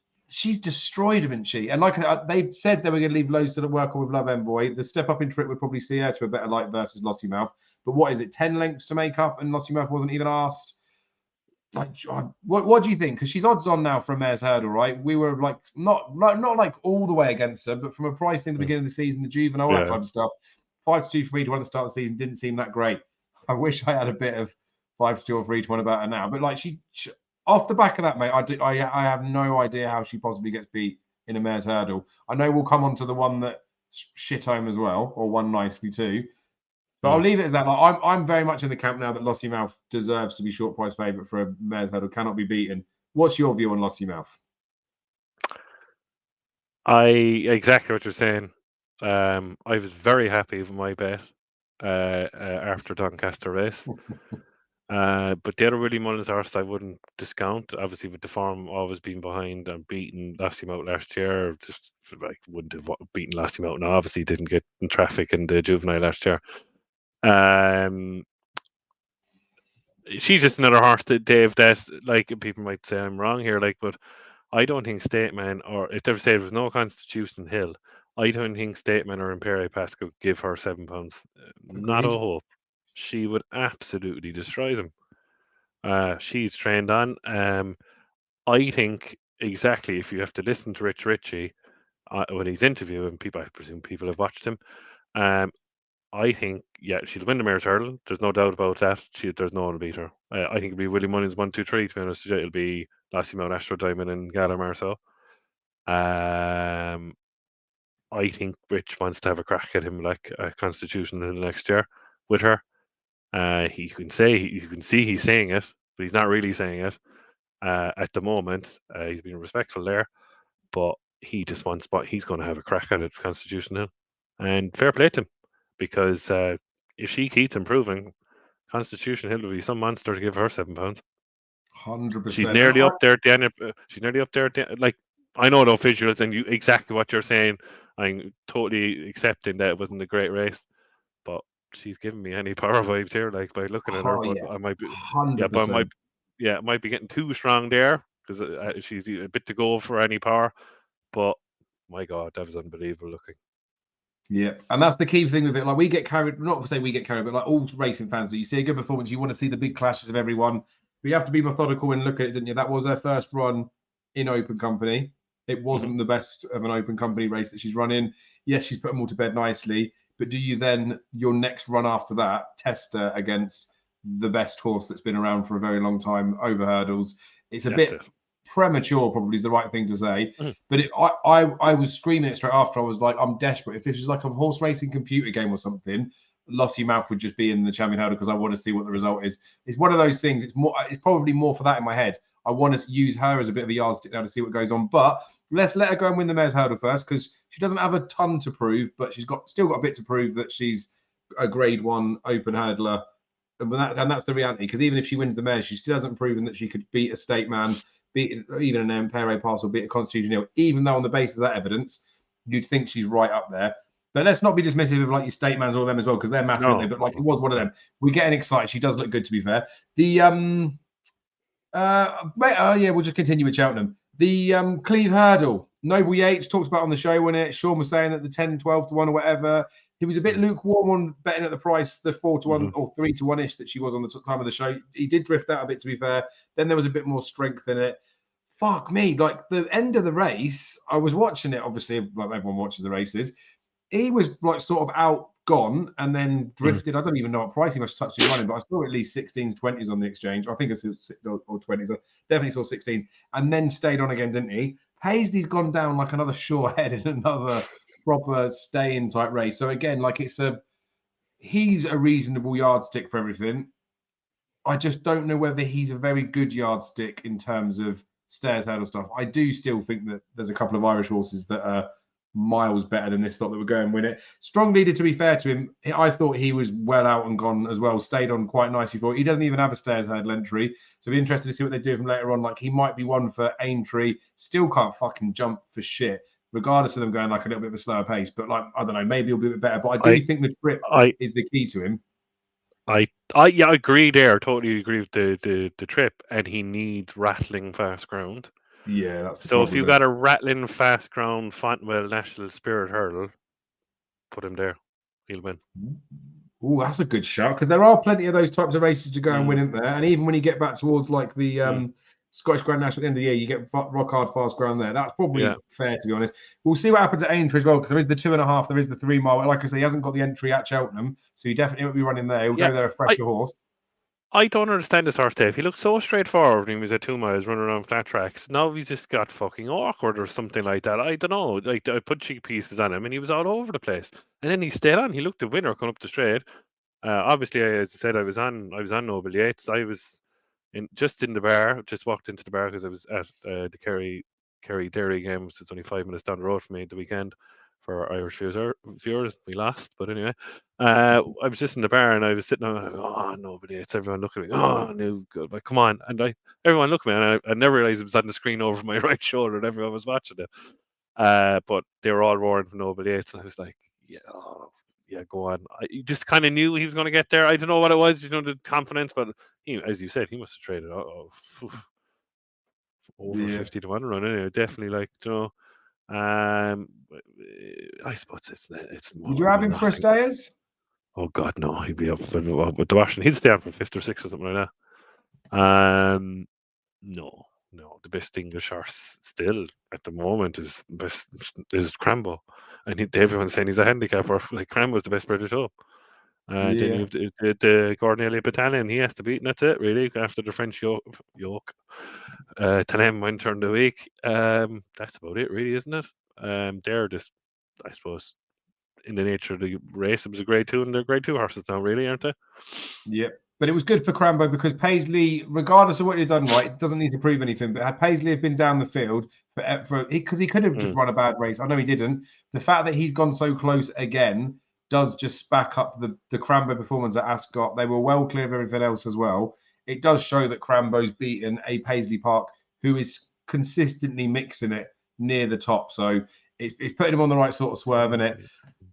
destroyed him, isn't she? And like they've said they were going to leave loads to the work on with Love Envoy. The step up in trip would probably see her to a better light versus Lossiemouth. But what is it? 10 lengths to make up, and Lossiemouth wasn't even asked. Like, what do you think? Because she's odds on now for a mare's hurdle, right? We were like not like all the way against her, but from a pricing at the beginning of the season, the Juvenile, all that type of stuff. 5-2 for each one at the start of the season didn't seem that great. I wish I had a bit of 5-2 for each one about her now. But like she off the back of that, mate, I have no idea how she possibly gets beat in a mare's hurdle. I know we'll come on to the one that shit home as well, or won nicely too. But I'll leave it as that. Like, I'm very much in the camp now that Lossiemouth deserves to be short price favourite for a mare's hurdle, cannot be beaten. What's your view on Lossiemouth? Exactly what you're saying. I was very happy with my bet after Doncaster race. But the other Willie Mullins horse I wouldn't discount. Obviously, with the form always being behind and beating Lossiemouth last year, just like wouldn't have beaten Lossiemouth. Now, obviously, didn't get in traffic in the Juvenile last year. She's just another horse that Dave. That like people might say I'm wrong here, like, but I don't think Stateman or if they've said there was no Constitution Hill, I don't think Stateman or Imperial Pass could give her £7. Not a hope. She would absolutely destroy them. She's trained on. I think exactly if you have to listen to Rich Ritchie when he's interviewing people, I presume people have watched him. I think, yeah, she'll win the mare's hurdle. There's no doubt about that. There's no one to beat her. I think it'll be Willie Mullins 1, 2, 3. To be honest, it'll be Lossiemouth, ASHROE, Diamond, and Gala Marceau. I think Rich wants to have a crack at him like a constitution in the next year with her. You can see he's saying it, but he's not really saying it at the moment. He's being respectful there, but he just wants. But he's going to have a crack at it, Constitution Hill, and fair play to him, because if she keeps improving, Constitution Hill will be some monster to give her £7. 100%. She's nearly up there at the end. She's nearly up there at the, like, I know no visuals and you exactly what you're saying. I'm totally accepting that it wasn't a great race, but she's giving me any power vibes here, like by looking at her. Oh But yeah, I might be, yeah, but 100%. I might be getting too strong there because she's a bit to go for any power. But my God, that was unbelievable looking. Yeah, and that's the key thing with it. Like, we get carried, not to say we get carried, but like all racing fans, you see a good performance, you want to see the big clashes of everyone. But you have to be methodical and look at it, didn't you? That was her first run in open company. It wasn't the best of an open company race that she's run in. Yes, she's put them all to bed nicely, but do you then, your next run after that, test her against the best horse that's been around for a very long time over hurdles? It's a bit premature, probably is the right thing to say. But I was screaming it straight after. I was like, I'm desperate. If this was like a horse racing computer game or something, Lossiemoutth would just be in the champion hurdle because I want to see what the result is. It's one of those things. It's probably more for that in my head. I want to use her as a bit of a yardstick now to see what goes on. But let's let her go and win the mare's hurdle first, because she doesn't have a ton to prove, but she's still got a bit to prove that she's a grade 1 open hurdler. And that's the reality, because even if she wins the mare, she still hasn't proven that she could beat a state man, beat even an Imperial Pass, or beat a Constitution Hill, even though on the basis of that evidence, you'd think she's right up there. But let's not be dismissive of like your state mans or them as well, because they're massive, aren't they? But like, it was one of them. We're getting excited. She does look good, to be fair. The we'll just continue with Cheltenham. The Cleve Hurdle. Noble Yates talked about on the show, when Sean was saying that the 10, 12 to 1 or whatever, he was a bit lukewarm on betting at the price, the 4 to 1 or 3 to 1-ish that she was on the time of the show. He did drift out a bit, to be fair. Then there was a bit more strength in it. Fuck me, like the end of the race, I was watching it, obviously, like everyone watches the races. He was like sort of outgone and then drifted. I don't even know what price he must have touched in running, but I saw at least 16s, 20s on the exchange. I think it's or 20s. I definitely saw 16s, and then stayed on again, didn't he? Paisley's gone down like another sure head in another proper stay-in type race. So again, like he's a reasonable yardstick for everything. I just don't know whether he's a very good yardstick in terms of stairs hurdle stuff. I do still think that there's a couple of Irish horses that are miles better than this lot that would go and win it. Strong leader, to be fair to him. I thought he was well out and gone as well. Stayed on quite nicely for it. He doesn't even have a stairs hurdle entry, so be interested to see what they do with him later on. Like, he might be one for Aintree. Still can't fucking jump for shit, regardless of them going like a little bit of a slower pace. But like, I don't know, maybe he'll be a bit better. But I do think the trip is the key to him. I agree there. Totally agree with the trip, and he needs rattling fast ground. Yeah, that's the so. If you got a rattling fast ground Fontwell National Spirit hurdle, put him there. He'll win. Oh, that's a good shout, because there are plenty of those types of races to go and win in there. And even when you get back towards like the Scottish Grand National at the end of the year, you get rock hard fast ground there. That's probably fair, to be honest. We'll see what happens at Aintree as well, because there is the 2.5, there is the 3 mile. Like I say, he hasn't got the entry at Cheltenham, so he definitely won't be running there. He'll go there a fresher horse. I don't understand this horse, Dave. He looked so straightforward when he was at 2 miles running around flat tracks. Now he's just got fucking awkward or something like that. I don't know. Like, I put cheek pieces on him and he was all over the place. And then he stayed on. He looked the winner coming up the straight. Obviously, as I said, I was on Noble Yates. I was just in the bar, just walked into the bar because I was at the Kerry Dairy game, which is only 5 minutes down the road from me the weekend. For Irish viewers, we lost, but anyway, I was just in the bar and I was sitting on. Oh, nobody! It's everyone looking at me. Oh, no good, but come on! And everyone looked at me, and I never realized it was on the screen over my right shoulder, and everyone was watching it. But they were all roaring for Noble Yates, and I was like, yeah, go on. I just kind of knew he was going to get there. I don't know what it was, the confidence, but he, as you said, he must have traded over 50 to 1 run. Anyway, definitely, I suppose it's more. Would you have him for a stayers? Oh God, no! He'd be up with the Washington. He'd stay on for 5th or 6th or something like that. No. The best English horse still at the moment is Crambo, and everyone's saying he's a handicap. Or like, Crambo's the best British Hope. Then you have the Gordon Elliott Battalion. He has to beat, and that's it really. After the French yoke. Cheltenham went during the week. That's about it, really, isn't it? They're just I suppose in the nature of the race, it was a grade 2, and they're grade 2 horses now, really, aren't they? Yeah. But it was good for Crambo because Paisley, regardless of what he'd done right, doesn't need to prove anything. But had Paisley have been down the field because he could have just run a bad race. I know he didn't. The fact that he's gone so close again does just back up the Crambo performance at Ascot. They were well clear of everything else as well. It does show that Crambo's beaten a Paisley Park who is consistently mixing it near the top. So it's putting him on the right sort of swerve, isn't it?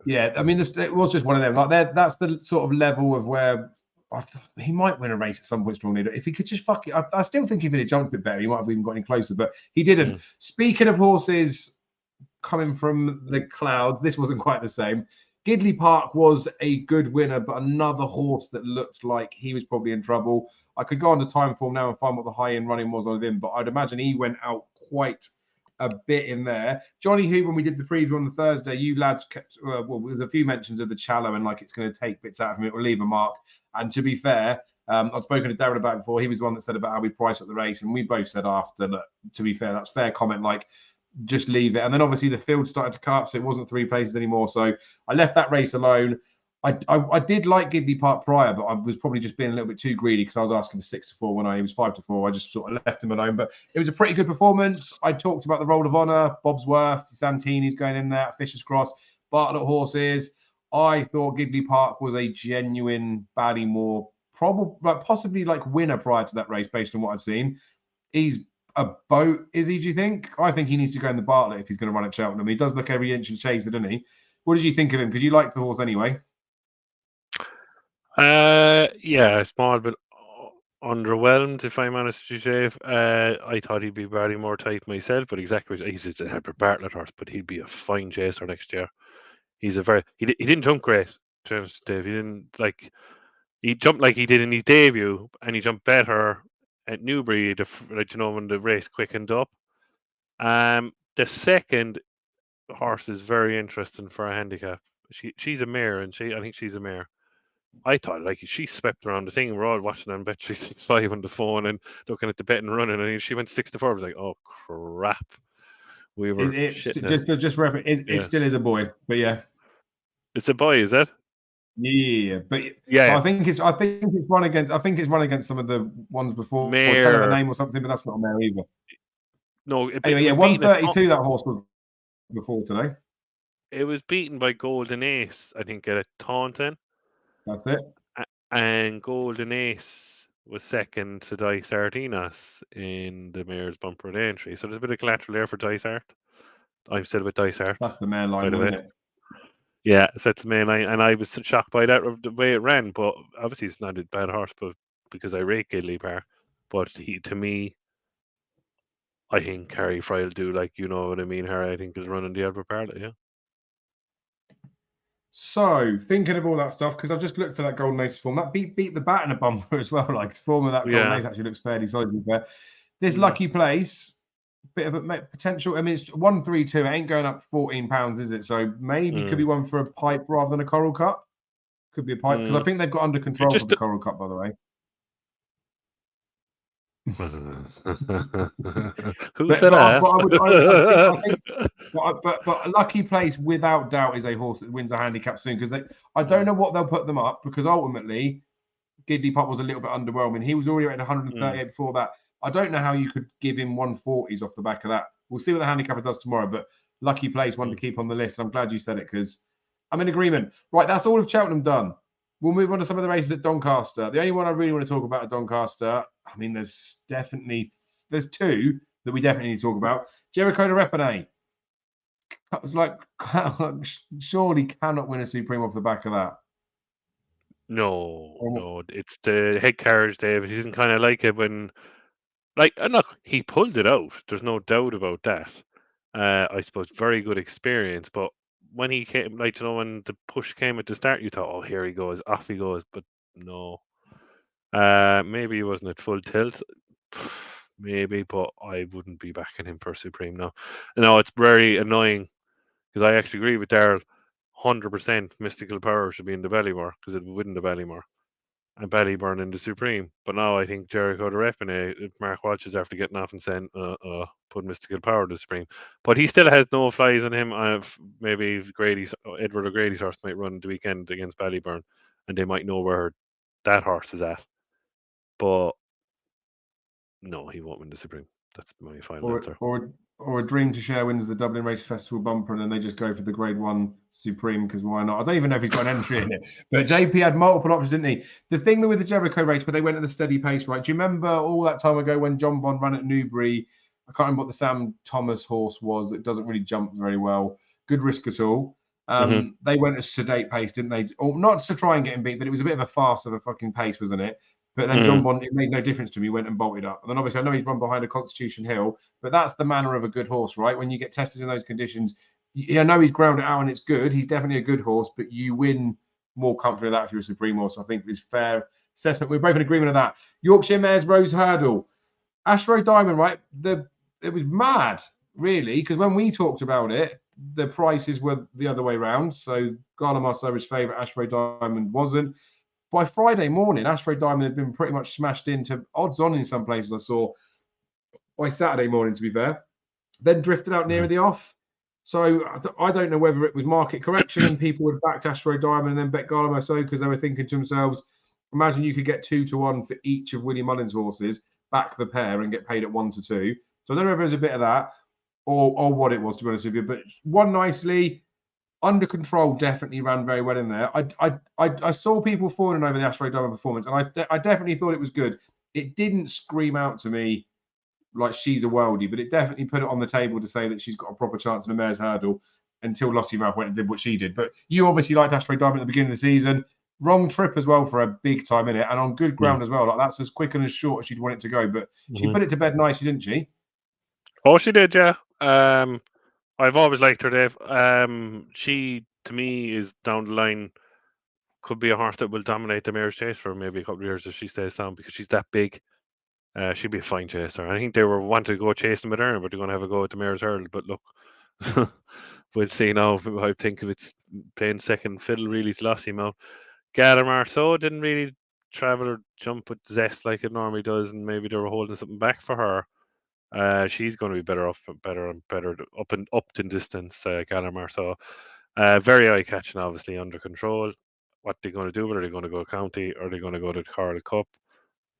Yeah, I mean, it was just one of them. Like that's the sort of level of where he might win a race at some point. Strongly, if he could just fuck it. I still think if he'd jumped a bit better, he might have even got any closer. But he didn't. Speaking of horses coming from the clouds, this wasn't quite the same. Gidley Park was a good winner, but another horse that looked like he was probably in trouble. I could go on to time form now and find what the high-end running was on him, but I'd imagine he went out quite a bit in there. Johnny Who, when we did the preview on the Thursday, you lads kept, well, there's a few mentions of the Challow and like it's going to take bits out of him, it will leave a mark. And to be fair, I've spoken to Darren about it before. He was the one that said about how we price up the race, and we both said after that, to be fair, that's fair comment, like just leave it. And then obviously the field started to cut up, so it wasn't 3 places anymore. So I left that race alone. I did like Gidley Park prior, but I was probably just being a little bit too greedy because I was asking for 6-4 when he was 5-4. I just sort of left him alone. But it was a pretty good performance. I talked about the Roll of Honour, Bobsworth, Santini's going in there, Fisher's Cross, Bartlett horses. I thought Gidley Park was a genuine Ballymore, possibly like winner prior to that race based on what I've seen. He's a boat, is he, do you think? I think he needs to go in the Bartlett if he's going to run at Cheltenham. He does look every inch and chaser, doesn't he? What did you think of him? Because you liked the horse anyway. Yeah, small but underwhelmed, if I'm honest with you, Dave. I thought he'd be very more type myself, but exactly, he's a Herbert Bartlett horse, but he'd be a fine chaser next year. He's a very he didn't jump great, to be honest, Dave. He didn't he jumped like he did in his debut, and he jumped better at Newbury, when the race quickened up. The second horse is very interesting for a handicap. She's a mare, and I think she's a mare. I thought like she swept around the thing. And we're all watching on Bet365 on the phone and looking at the bet and running, and she went 6-4. I was like, oh crap, we were shitting. Just reference. It still is a boy, but yeah, it's a boy, is it? Yeah, but yeah, I think it's run against some of the ones before. Mare. Tell her the name or something, but that's not a mare either. No, anyway, 132. That horse was before today. It was beaten by Golden Ace, I think, at a Taunton. That's it. And Golden Ace was second to Dice Artinas in the Mayor's Bumper at entry. So there's a bit of collateral there for Dice Art. I'm still with Dice Art. That's the main line, isn't it? Yeah, so that's the main line. And I was shocked by that, the way it ran. But obviously, it's not a bad horse, but because I rate Gidley Park. But to me, I think Carrie Fry will do, like, you know what I mean, Harry. I think he'll run in the Albert Parley, yeah. So, thinking of all that stuff, because I've just looked for that Golden Ace form, that beat the bat in a bumper as well. Like, form of that Golden Ace actually looks fairly solid. But this Lucky Place, bit of a potential. I mean, it's 132. It ain't going up £14, is it? So maybe could be one for a pipe rather than a Coral Cup. Could be a pipe because I think they've got under control of the Coral Cup, by the way. Who said that? But a Lucky Place, without doubt, is a horse that wins a handicap soon because I don't know what they'll put them up because ultimately Gidley Park was a little bit underwhelming. He was already at 138 before that. I don't know how you could give him 140s off the back of that. We'll see what the handicapper does tomorrow, but Lucky Place, one to keep on the list. I'm glad you said it because I'm in agreement. Right, that's all of Cheltenham done. We'll move on to some of the races at Doncaster. The only one I really want to talk about at Doncaster, I mean, there's two that we definitely need to talk about. Jericho de Repene. It was like, surely cannot win a Supreme off the back of that. No, it's the head carriage, David. He didn't kind of like it when, like, look, he pulled it out. There's no doubt about that. I suppose very good experience, but when he came, like, when the push came at the start, you thought, oh, here he goes, off he goes. But no, maybe he wasn't at full tilt. Maybe, but I wouldn't be backing him for Supreme now. No, it's very annoying because I actually agree with Daryl. 100% Mystical Power should be in the Ballymore because it would win the Ballymore. and Ballyburn in the Supreme. But now I think Jericho the repping it. Mark Walsh is after getting off and saying, put Mystical Power to the Supreme. But he still has no flies on him. Maybe Edward O'Grady's horse might run the weekend against Ballyburn, and they might know where that horse is at. But no, he won't win the Supreme. That's my final answer. Or a Dream to Share wins the Dublin Race Festival bumper, and then they just go for the Grade 1 Supreme, because why not? I don't even know if he's got an entry in it. But JP had multiple options, didn't he? The thing with the Jericho race, but they went at a steady pace, right? Do you remember all that time ago when John Bond ran at Newbury? I can't remember what the Sam Thomas horse was. It doesn't really jump very well. Good risk at all. They went at a sedate pace, didn't they? Or not to try and get him beat, but it was a bit of a farce of a fucking pace, wasn't it? But then John Bond, it made no difference to me, went and bolted up. And then obviously I know he's run behind a Constitution Hill, but that's the manner of a good horse, right? When you get tested in those conditions, I know he's ground it out and it's good. He's definitely a good horse, but you win more comfortably with that if you're a Supreme horse. I think is fair assessment. We're both in agreement on that. Yorkshire Mares Rose Hurdle. ASHROE Diamond, right? It was mad, really, because when we talked about it, the prices were the other way around. So Gala Marceau was favourite, ASHROE Diamond wasn't. By Friday morning, ASHROE Diamond had been pretty much smashed into odds on in some places I saw. By Saturday morning, to be fair, then drifted out nearer the off. So I don't know whether it was market correction and people would back ASHROE Diamond and then bet Gala Marceau because they were thinking to themselves, imagine you could get 2-1 for each of Willie Mullins' horses, back the pair and get paid at 1-2. So I don't know if there's a bit of that or what it was, to be honest with you. But one nicely. Under Control definitely ran very well in there. I saw people falling over the ASHROE Diamond performance, and I definitely thought it was good. It didn't scream out to me like she's a worldie, but it definitely put it on the table to say that she's got a proper chance in the Mares Hurdle until Lossiemouth went and did what she did. But you obviously liked ASHROE Diamond at the beginning of the season. Wrong trip as well for a big time in it, and on good ground as well. Like that's as quick and as short as she'd want it to go. But she put it to bed nicely, didn't she? Oh, she did, yeah. I've always liked her, Dave. She, to me, is down the line, could be a horse that will dominate the Mares Chase for maybe a couple of years if she stays down, because she's that big. She'd be a fine chaser. I think they were wanting to go chasing with her, but they're going to have a go at the Mares Hurdle. But look, we'll see now. I think if it's playing second fiddle really to Lossiemouth. Gala Marceau didn't really travel or jump with zest like it normally does, and maybe they were holding something back for her. She's going to be better up in distance, Gala Marceau. Very eye-catching, obviously, under control. What they're going to do, are they going to go county or are they going to go to the Coral Cup?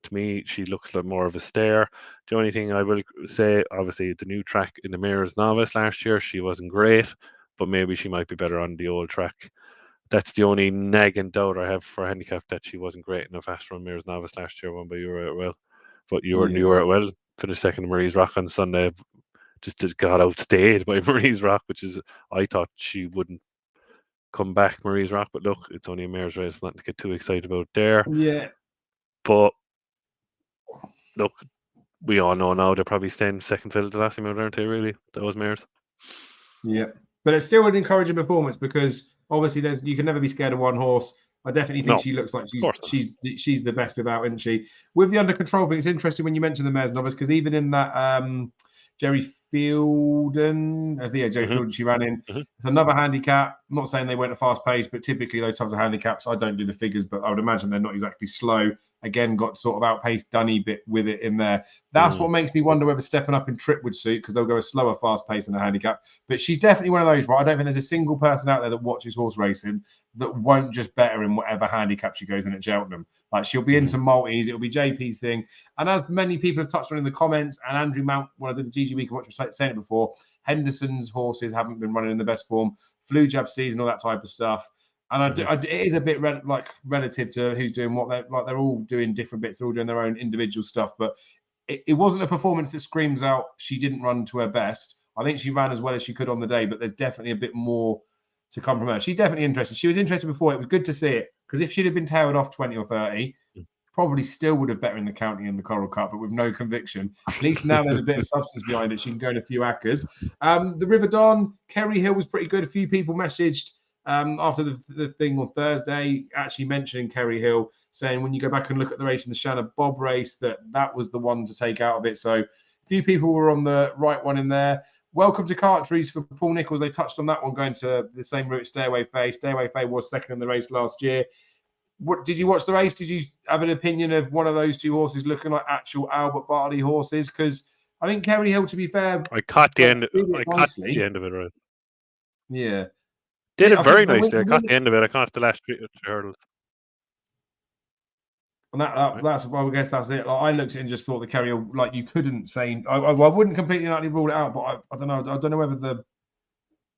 To me, she looks like more of a stare. The only thing I will say, obviously, the new track in the Mares Novice last year, she wasn't great, but maybe she might be better on the old track. That's the only nagging doubt I have for handicap, that she wasn't great enough after on Mares Novice last year, won by well. But you were well. Finished second in Marie's Rock on Sunday. Just got outstayed by Marie's Rock, which is, I thought she wouldn't come back, Marie's Rock, but look, it's only a mare's race, nothing to get too excited about there. Yeah. But look, we all know now they're probably staying second fiddle to Lossiemouth, aren't they, really? Those mares. Yeah. But it's still an encouraging performance, because obviously you can never be scared of one horse. I definitely think she looks like she's the best without, isn't she? With the under control thing, it's interesting when you mention the Mares Novice, because even in that Jerry Fielden, Jerry Fielden, she ran in. It's another handicap. I'm not saying they went at a fast pace, but typically those types of handicaps, I don't do the figures, but I would imagine they're not exactly slow. Again, got sort of outpaced Dunny bit with it in there. That's what makes me wonder whether stepping up in trip would suit, because they'll go a slower, fast pace than a handicap. But she's definitely one of those, right? I don't think there's a single person out there that watches horse racing that won't just bet her in whatever handicap she goes in at Cheltenham. Like, she'll be in some multis, it'll be JP's thing. And as many people have touched on in the comments, and Andrew Mount, when I did the GG Week and Watch, was saying it before, Henderson's horses haven't been running in the best form, flu jab season, all that type of stuff. And it is a bit relative to who's doing what. They're all doing different bits. They're all doing their own individual stuff. But it wasn't a performance that screams out she didn't run to her best. I think she ran as well as she could on the day, but there's definitely a bit more to come from her. She's definitely interested. She was interested before. It was good to see it, because if she'd have been tailed off 20 or 30, probably still would have bet her in the county in the Coral Cup, but with no conviction. At least now there's a bit of substance behind it. She can go in a few acres. The River Don, Kerry Hill was pretty good. A few people messaged after the thing on Thursday, actually mentioning Kerry Hill, saying when you go back and look at the race in the Shanna Bob race, that was the one to take out of it. So a few people were on the right one in there. Welcome to Cartrees for Paul Nichols. They touched on that one, going to the same route, Stay Away Faye. Stay Away Faye was second in the race last year. what did you watch the race? Did you have an opinion of one of those two horses looking like actual Albert Bartley horses? Because I think Kerry Hill, to be fair, I caught the end. did it I caught nicely. the end of it. Right. Yeah, Did it I very think nicely. I caught the end of it. I caught the last three hurdles. And that's well, I guess that's it. Like, I looked at it and just thought the Kerry Hill, like you couldn't say. I wouldn't completely rule it out, but I don't know. I don't know whether the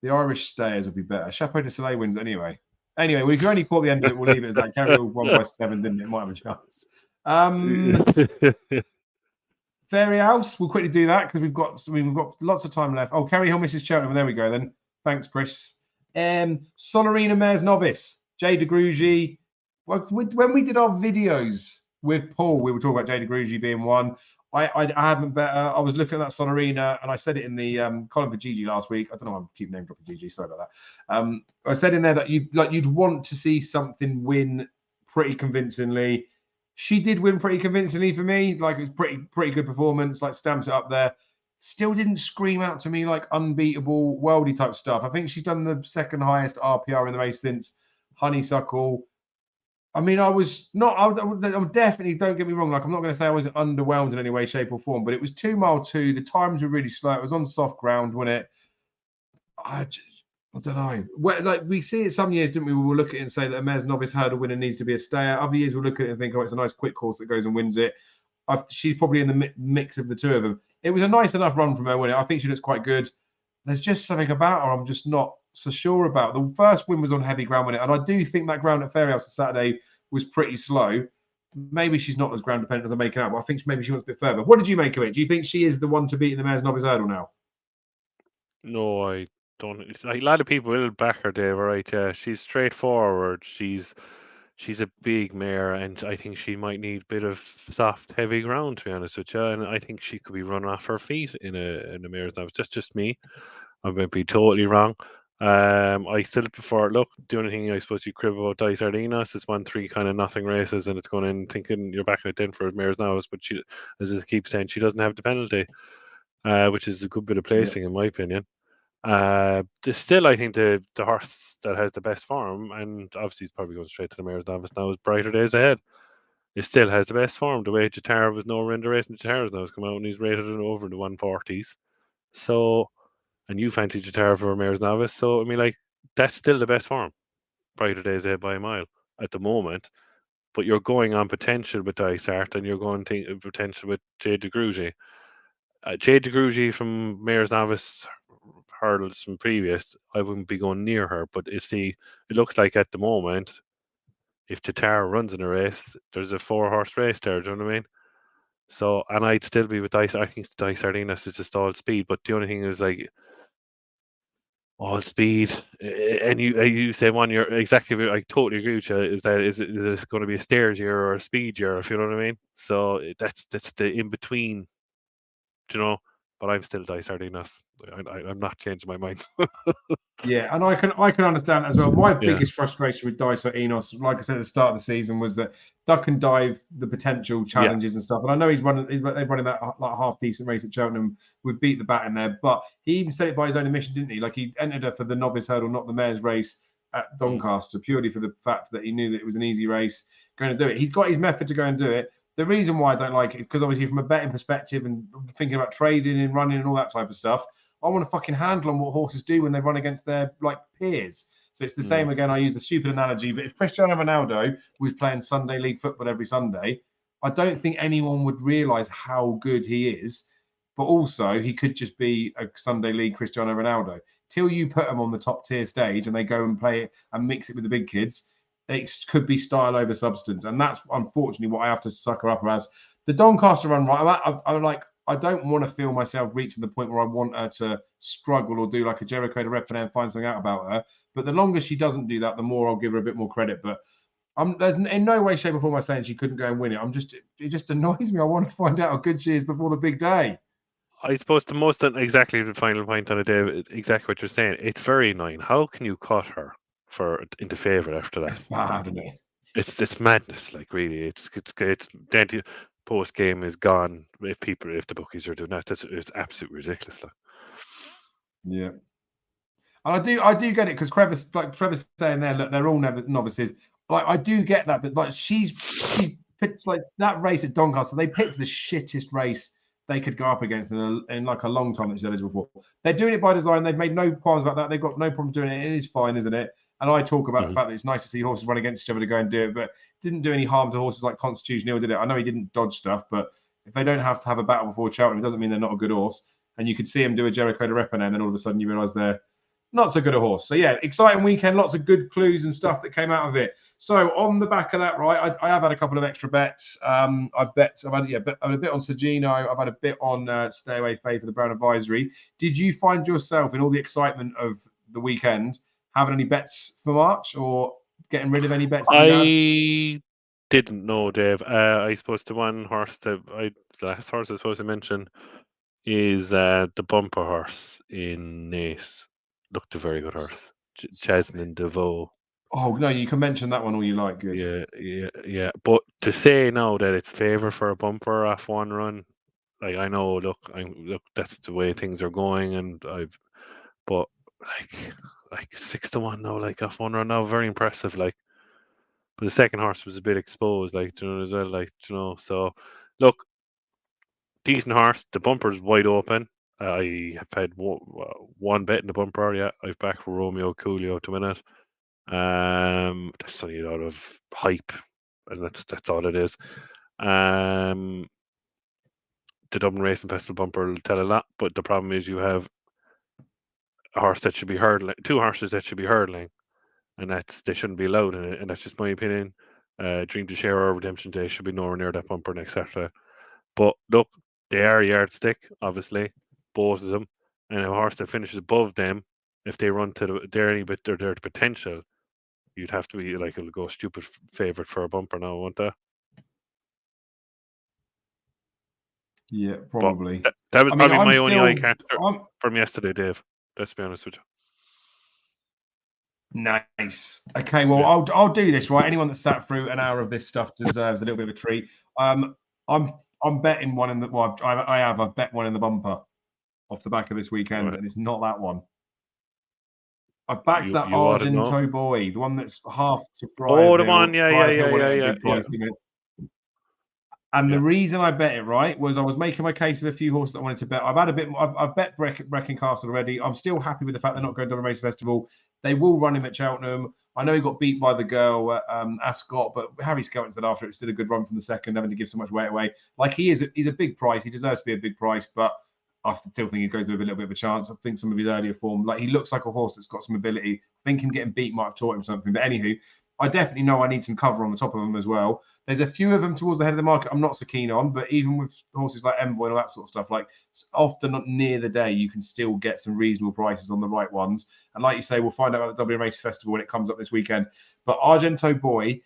Irish stayers would be better. Chapeau de Soleil wins anyway. Anyway, well, if you only caught the end of it, we'll leave it as that. Kerry Hill won by 7, didn't it? Might have a chance. Fairhouse, we'll quickly do that because we've got lots of time left. Oh, Kerry Hill misses Cheltenham. There we go then. Thanks, Chris. Solarina Mares Novice, Jay DeGrugy. When we did our videos with Paul, we were talking about Jay DeGrugy being one. I haven't better. I was looking at that Solarina, and I said it in the column for Gigi last week. I don't know why I keep name dropping Gigi. Sorry about that. I said in there that you'd want to see something win pretty convincingly. She did win pretty convincingly for me. Like, it was pretty good performance. Like, stamps it up there. Still didn't scream out to me like unbeatable worldy type stuff. I think she's done the second highest RPR in the race since Honeysuckle. I mean, I was definitely, don't get me wrong, like, I'm not going to say I was underwhelmed in any way, shape, or form, but it was 2 mile 2. The times were really slow. It was on soft ground, wasn't it? I don't know. Like, we see it some years, didn't we? We will look at it and say that a Mares Novice hurdle winner needs to be a stayer. Other years, we'll look at it and think, oh, it's a nice quick course that goes and wins it. She's probably in the mix of the two of them. It was a nice enough run from her, wasn't it? I think she looks quite good. There's just something about her I'm just not so sure about. The first win was on heavy ground, wasn't it? And I do think that ground at Fairhouse on Saturday was pretty slow. Maybe she's not as ground dependent as I'm making out, but I think maybe she wants a bit further. What did you make of it? Do you think she is the one to beat in the Mares Novice hurdle now? No, I don't. Like, a lot of people will back her, Dave. Right? She's straightforward. She's a big mare, and I think she might need a bit of soft, heavy ground, to be honest with you. And I think she could be running off her feet in a Mares Novice. That's just me. I might be totally wrong. I still prefer. Look, the only thing I suppose you crib about Dice Ardinas is 1-3 kind of nothing races, and it's going in thinking you're backing it in for Mares Novice, but she, as I keep saying, she doesn't have the penalty, which is a good bit of placing in my opinion. Still, I think the horse that has the best form, and obviously it's probably going straight to the Mares Novice now, is Brighter Days Ahead. It still has the best form. The way Jatara was nowhere in the race, and Jatara's now has come out and he's rated it over in the 140s. So, and you fancy Jatara for Mares Novice, so I mean, like, that's still the best form. Brighter Days Ahead by a mile at the moment. But you're going on potential with Dysart, and you're going to potential with Jade DeGrugy. Jade DeGrugy from Mares Novice hurdles from previous, I wouldn't be going near her. But it looks like at the moment, if Tatar runs in a race, there's a 4-horse race there. Do you know what I mean? So, and I'd still be with Dice. I think Dice Ardinas is just all speed. But the only thing is, like, all speed, and you say one year exactly. I totally agree with you. Is this going to be a stairs year or a speed year? If you know what I mean. So that's the in between, you know. But I'm still Dice Ardinas. I'm not changing my mind. Yeah, and I can understand that as well. My biggest frustration with Dice at Enos, like I said at the start of the season, was that duck and dive, the potential challenges and stuff. And I know they're running that like half decent race at Cheltenham. We've beat the bat in there, but he even said it by his own admission, didn't he? Like, he entered her for the novice hurdle, not the mare's race at Doncaster, purely for the fact that he knew that it was an easy race going to do it. He's got his method to go and do it. The reason why I don't like it is because obviously from a betting perspective and thinking about trading and running and all that type of stuff, I want to fucking handle on what horses do when they run against their like peers. So it's the same again. I use the stupid analogy, but if Cristiano Ronaldo was playing Sunday League football every Sunday, I don't think anyone would realise how good he is. But also, he could just be a Sunday League Cristiano Ronaldo. Till you put him on the top tier stage and they go and play it and mix it with the big kids, it could be style over substance. And that's unfortunately what I have to sucker up as. The Doncaster run, right? I'm like, I don't want to feel myself reaching the point where I want her to struggle or do like a Jericho to Repine and find something out about her. But the longer she doesn't do that, the more I'll give her a bit more credit. But there's in no way, shape, or form I'm saying she couldn't go and win it. It just annoys me. I want to find out how good she is before the big day. I suppose exactly the final point on it, Dave, exactly what you're saying. It's very annoying. How can you cut her into favourite after that? It's bad, isn't it? It's madness. Like, really, it's then post game is gone. If the bookies are doing that, it's absolutely ridiculous. Like. Yeah. And I do get it because Trevor's saying there, look, they're all novices. Like I do get that, but like she's picked like that race at Doncaster. They picked the shittest race they could go up against in like a long time that she's eligible for. They're doing it by design. They've made no qualms about that. They've got no problem doing it. It is fine, isn't it? And I talk about the fact that it's nice to see horses run against each other to go and do it, but didn't do any harm to horses like Constitution Hill, did it? I know he didn't dodge stuff, but if they don't have to have a battle before Cheltenham, it doesn't mean they're not a good horse. And you could see him do a Jericho de Repene, and then all of a sudden you realise they're not so good a horse. So yeah, exciting weekend, lots of good clues and stuff that came out of it. So on the back of that, right, I have had a couple of extra bets. I've had a bit on Gino. I've had a bit on Stay Away Faye for the Brown Advisory. Did you find yourself in all the excitement of the weekend having any bets for March or getting rid of any bets that you had? Didn't know, Dave. I suppose the last horse I suppose I mentioned is the bumper horse in Nace. Looked a very good horse, Jasmine DeVoe. Oh no, you can mention that one all you like. Good. Yeah. But to say now that it's favour for a bumper off one run, like I know, look, that's the way things are going, but like 6-1 now, like off one run now, very impressive. Like, but the second horse was a bit exposed, like, you know, as well, like, you know. So, look, decent horse. The bumper's wide open. I have had one bet in the bumper. Yeah, I've backed Romeo Coolio to win it. That's only a lot of hype, and that's all it is. The Dublin Racing Festival bumper will tell a lot, but the problem is you have a horse that should be hurdling, two horses that should be hurdling, and they shouldn't be allowed in it, and that's just my opinion. Dream to Share or Redemption Day should be nowhere near that bumper, etc. But look, they are a yardstick, obviously, both of them, and a horse that finishes above them, if they run to their potential, you'd have to be like, it'll go stupid favourite for a bumper now, won't they? Yeah, probably. But that was probably my only eye catcher from yesterday, Dave. Let's be honest with you. Nice. Okay, well, yeah. I'll do this, right? Anyone that sat through an hour of this stuff deserves a little bit of a treat. I'm betting one in the. Well, I've bet one in the bumper off the back of this weekend, right. And it's not that one. I've backed that Argento boy, the one that's half to Bryce. Oh, the one, yeah. And the reason I bet it, right, was I was making my case of a few horses that I wanted to bet. I've bet Brecon Castle already. I'm still happy with the fact they're not going to Dublin Race Festival. They will run him at Cheltenham. I know he got beat by the girl at Ascot, but Harry Skelton said after it's still a good run from the second, having to give so much weight away. Like he's a big price. He deserves to be a big price, but I still think he goes with a little bit of a chance. I think some of his earlier form, like he looks like a horse that's got some ability. I think him getting beat might have taught him something. But anywho, I definitely know I need some cover on the top of them as well. There's a few of them towards the head of the market I'm not so keen on, but even with horses like Envoy and all that sort of stuff, like often not near the day, you can still get some reasonable prices on the right ones. And like you say, we'll find out about the Dublin Race Festival when it comes up this weekend. But Argento Boy,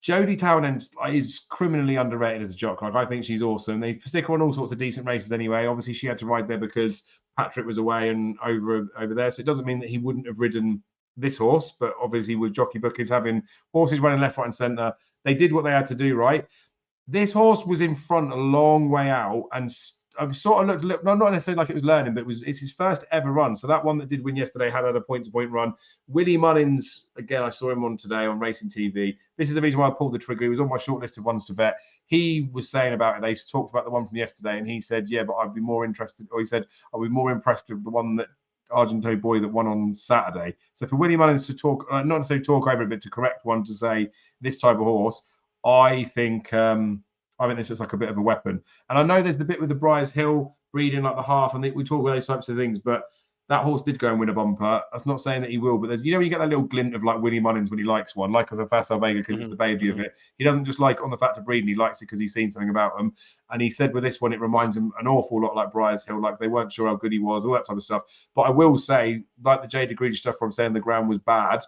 Jodie Townend is criminally underrated as a jockey. I think she's awesome. They stick her on all sorts of decent races anyway. Obviously, she had to ride there because Patrick was away and over there. So it doesn't mean that he wouldn't have ridden this horse, but obviously with jockey bookings having horses running left, right, and centre, they did what they had to do, right? This horse was in front a long way out, and I sort of looked not necessarily like it was learning, but it's his first ever run. So that one that did win yesterday had a point-to-point run. Willie Mullins, again, I saw him on today on Racing TV. This is the reason why I pulled the trigger. He was on my short list of ones to bet. He was saying about it. They talked about the one from yesterday, and he said, yeah, but I'd be more interested, or he said, I'll be more impressed with the one that Argento Boy that won on Saturday. So for Willie Mullins to talk, not necessarily talk over it, but to correct one to say this type of horse, I think this looks like a bit of a weapon. And I know there's the bit with the Briars Hill breeding like the half, and we talk about those types of things, but that horse did go and win a bumper. That's not saying that he will, but there's, when you get that little glint of like Willie Mullins when he likes one, like with a Facile Vega because it's the baby of it. He doesn't just like on the fact of breeding, he likes it because he's seen something about them. And he said with this one, it reminds him an awful lot like Briars Hill, like they weren't sure how good he was, all that type of stuff. But I will say, like the Jade Egregious stuff from saying the ground was bad,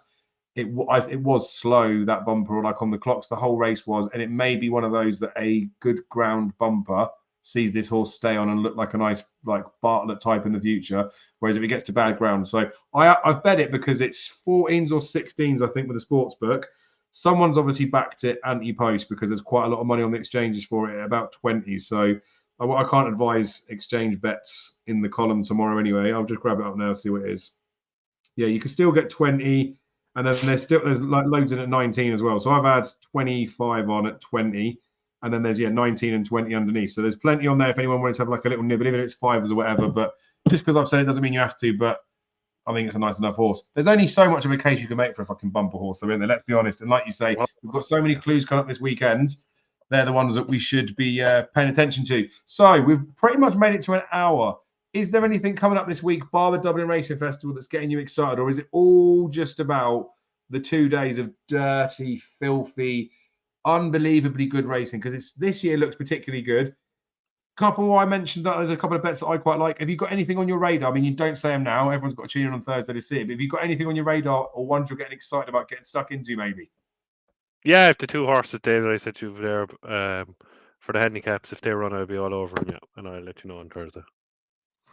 it was slow, that bumper, like on the clocks, the whole race was, and it may be one of those that a good ground bumper sees this horse stay on and look like a nice like Bartlett type in the future, whereas if it gets to bad ground. So I've bet it because it's 14s or 16s, I think, with the sports book. Someone's obviously backed it anti-post because there's quite a lot of money on the exchanges for it, about 20. So I can't advise exchange bets in the column tomorrow anyway. I'll just grab it up now, see what it is. Yeah, you can still get 20, and then there's like loads in at 19 as well. So I've had 25 on at 20, and then there's 19 and 20 underneath. So there's plenty on there if anyone wants to have like a little nibble, even if it's fivers or whatever. But just because I've said it doesn't mean you have to. But I think it's a nice enough horse. There's only so much of a case you can make for a fucking bumper horse, though, isn't there? Let's be honest. And like you say, we've got so many clues coming up this weekend. They're the ones that we should be paying attention to. So we've pretty much made it to an hour. Is there anything coming up this week, bar the Dublin Racing Festival, that's getting you excited? Or is it all just about the 2 days of dirty, filthy, unbelievably good racing? Because this year looks particularly good. I mentioned that there's a couple of bets that I quite like. Have you got anything on your radar? I mean, you don't say them now. Everyone's got to tune in on Thursday to see it. But have you got anything on your radar or ones you're getting excited about getting stuck into, maybe? Yeah, if the 2 horses, David, I said you there for the handicaps, if they run, I'll be all over them, yeah. And I'll let you know on Thursday.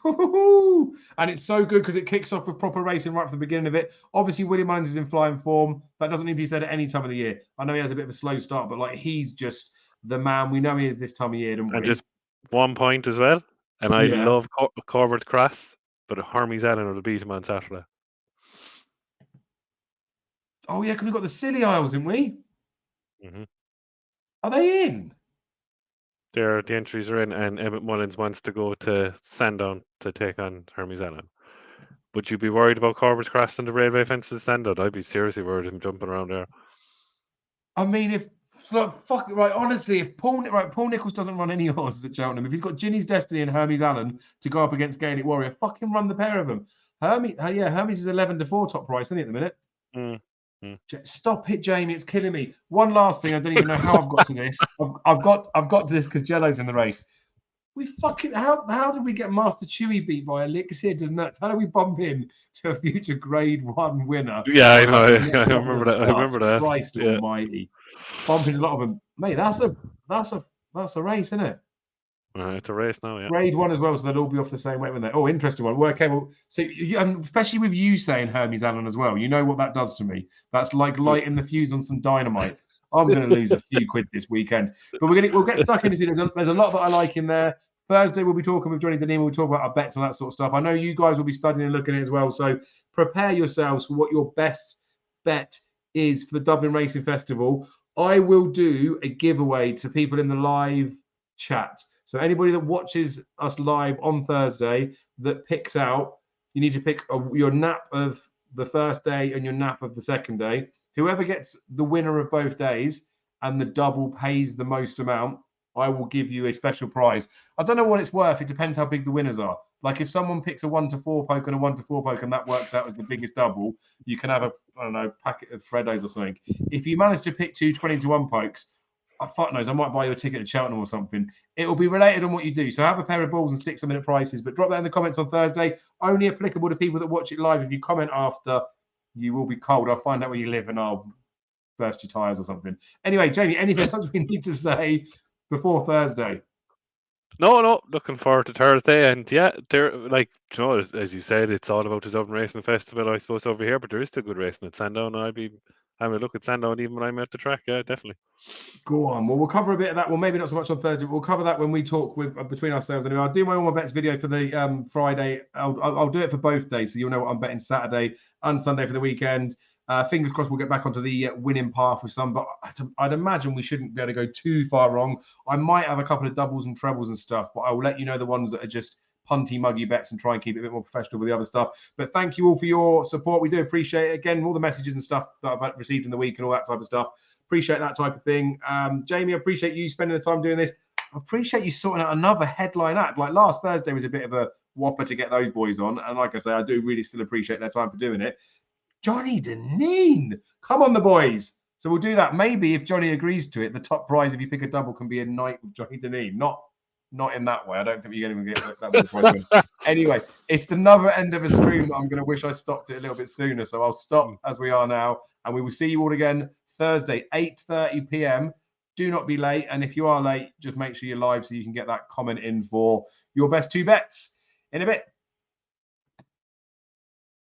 And it's so good because it kicks off with proper racing right from the beginning of it. Obviously, William Mullins is in flying form. That doesn't need to be said at any time of the year. I know he has a bit of a slow start, but like he's just the man. We know he is this time of year, don't we? And just 1 point as well. And I love Corbett Cross, but Hermes Allen will beat him on Saturday. Oh, yeah, because we've got the Silly Isles, haven't we? Mm-hmm. Are they in? The entries are in, and Emmett Mullins wants to go to Sandown to take on Hermes Allen. Would you be worried about Corbett Cross and the railway fence to Sandown? I'd be seriously worried him jumping around there. I mean, honestly, if Paul Nicholls doesn't run any horses at Cheltenham, if he's got Ginny's Destiny and Hermes Allen to go up against Gaelic Warrior, fucking run the pair of them. Hermes is 11-4 top price, isn't he, at the minute? Stop it, Jamie. It's killing me. One last thing. I don't even know how I've got to this. I've got to this because Jello's in the race. We fucking how did we get Master Chewy beat by Elixir to Nuts? How do we bump in to a future Grade 1 winner? Yeah, I know. I remember that. I remember that. Christ Almighty, bumping a lot of them, mate. That's a race, isn't it? It's a race now, yeah. Grade 1 as well, so they'll all be off the same way when they. Oh, interesting one. Well, okay, well, so especially with you saying Hermes Allen as well, you know what that does to me. That's like lighting the fuse on some dynamite. I'm going to lose a few quid this weekend, but we'll get stuck into it. There's a lot that I like in there. Thursday we'll be talking with Johnny Deneen. We'll talk about our bets and that sort of stuff. I know you guys will be studying and looking at it as well, so prepare yourselves for what your best bet is for the Dublin Racing Festival. I will do a giveaway to people in the live chat. So anybody that watches us live on Thursday that picks out, you need to pick your nap of the first day and your nap of the second day. Whoever gets the winner of both days and the double pays the most amount, I will give you a special prize. I don't know what it's worth. It depends how big the winners are. Like if someone picks a 1-4 poke and a 1-4 poke and that works out as the biggest double, you can have a packet of Freddos or something. If you manage to pick 2 20-1 pokes, fuck knows, I might buy you a ticket to Cheltenham or something. It will be related on what you do. So have a pair of balls and stick some in at prices. But drop that in the comments on Thursday. Only applicable to people that watch it live. If you comment after, you will be cold. I'll find out where you live and I'll burst your tyres or something. Anyway, Jamie, anything else we need to say before Thursday? No, looking forward to Thursday. And yeah, as you said, it's all about the Dublin Racing Festival, I suppose, over here, but there is still good racing at Sandown, and I'll be having a look at Sandown even when I'm at the track. Yeah, definitely. Go on. Well, we'll cover a bit of that. Well, maybe not so much on Thursday, but we'll cover that when we talk with between ourselves. Anyway, I'll do my All My Bets video for the Friday. I'll do it for both days, so you'll know what I'm betting Saturday and Sunday for the weekend. Fingers crossed we'll get back onto the winning path with some, but I'd imagine we shouldn't be able to go too far wrong. I might have a couple of doubles and trebles and stuff, but I will let you know the ones that are just punty, muggy bets and try and keep it a bit more professional with the other stuff. But thank you all for your support. We do appreciate it. Again, all the messages and stuff that I've received in the week and all that type of stuff. Appreciate that type of thing. Jamie, I appreciate you spending the time doing this. I appreciate you sorting out another headline act. Like last Thursday was a bit of a whopper to get those boys on. And like I say, I do really still appreciate their time for doing it. Johnny Deneen, come on the boys. So we'll do that. Maybe if Johnny agrees to it, the top prize if you pick a double can be a night with Johnny Deneen. Not in that way. I don't think you're going to get that many prize. Anyway, it's the other end of a stream that I'm going to wish I stopped it a little bit sooner. So I'll stop as we are now, and we will see you all again Thursday, 8:30 p.m. Do not be late, and if you are late, just make sure you're live so you can get that comment in for your best 2 bets in a bit.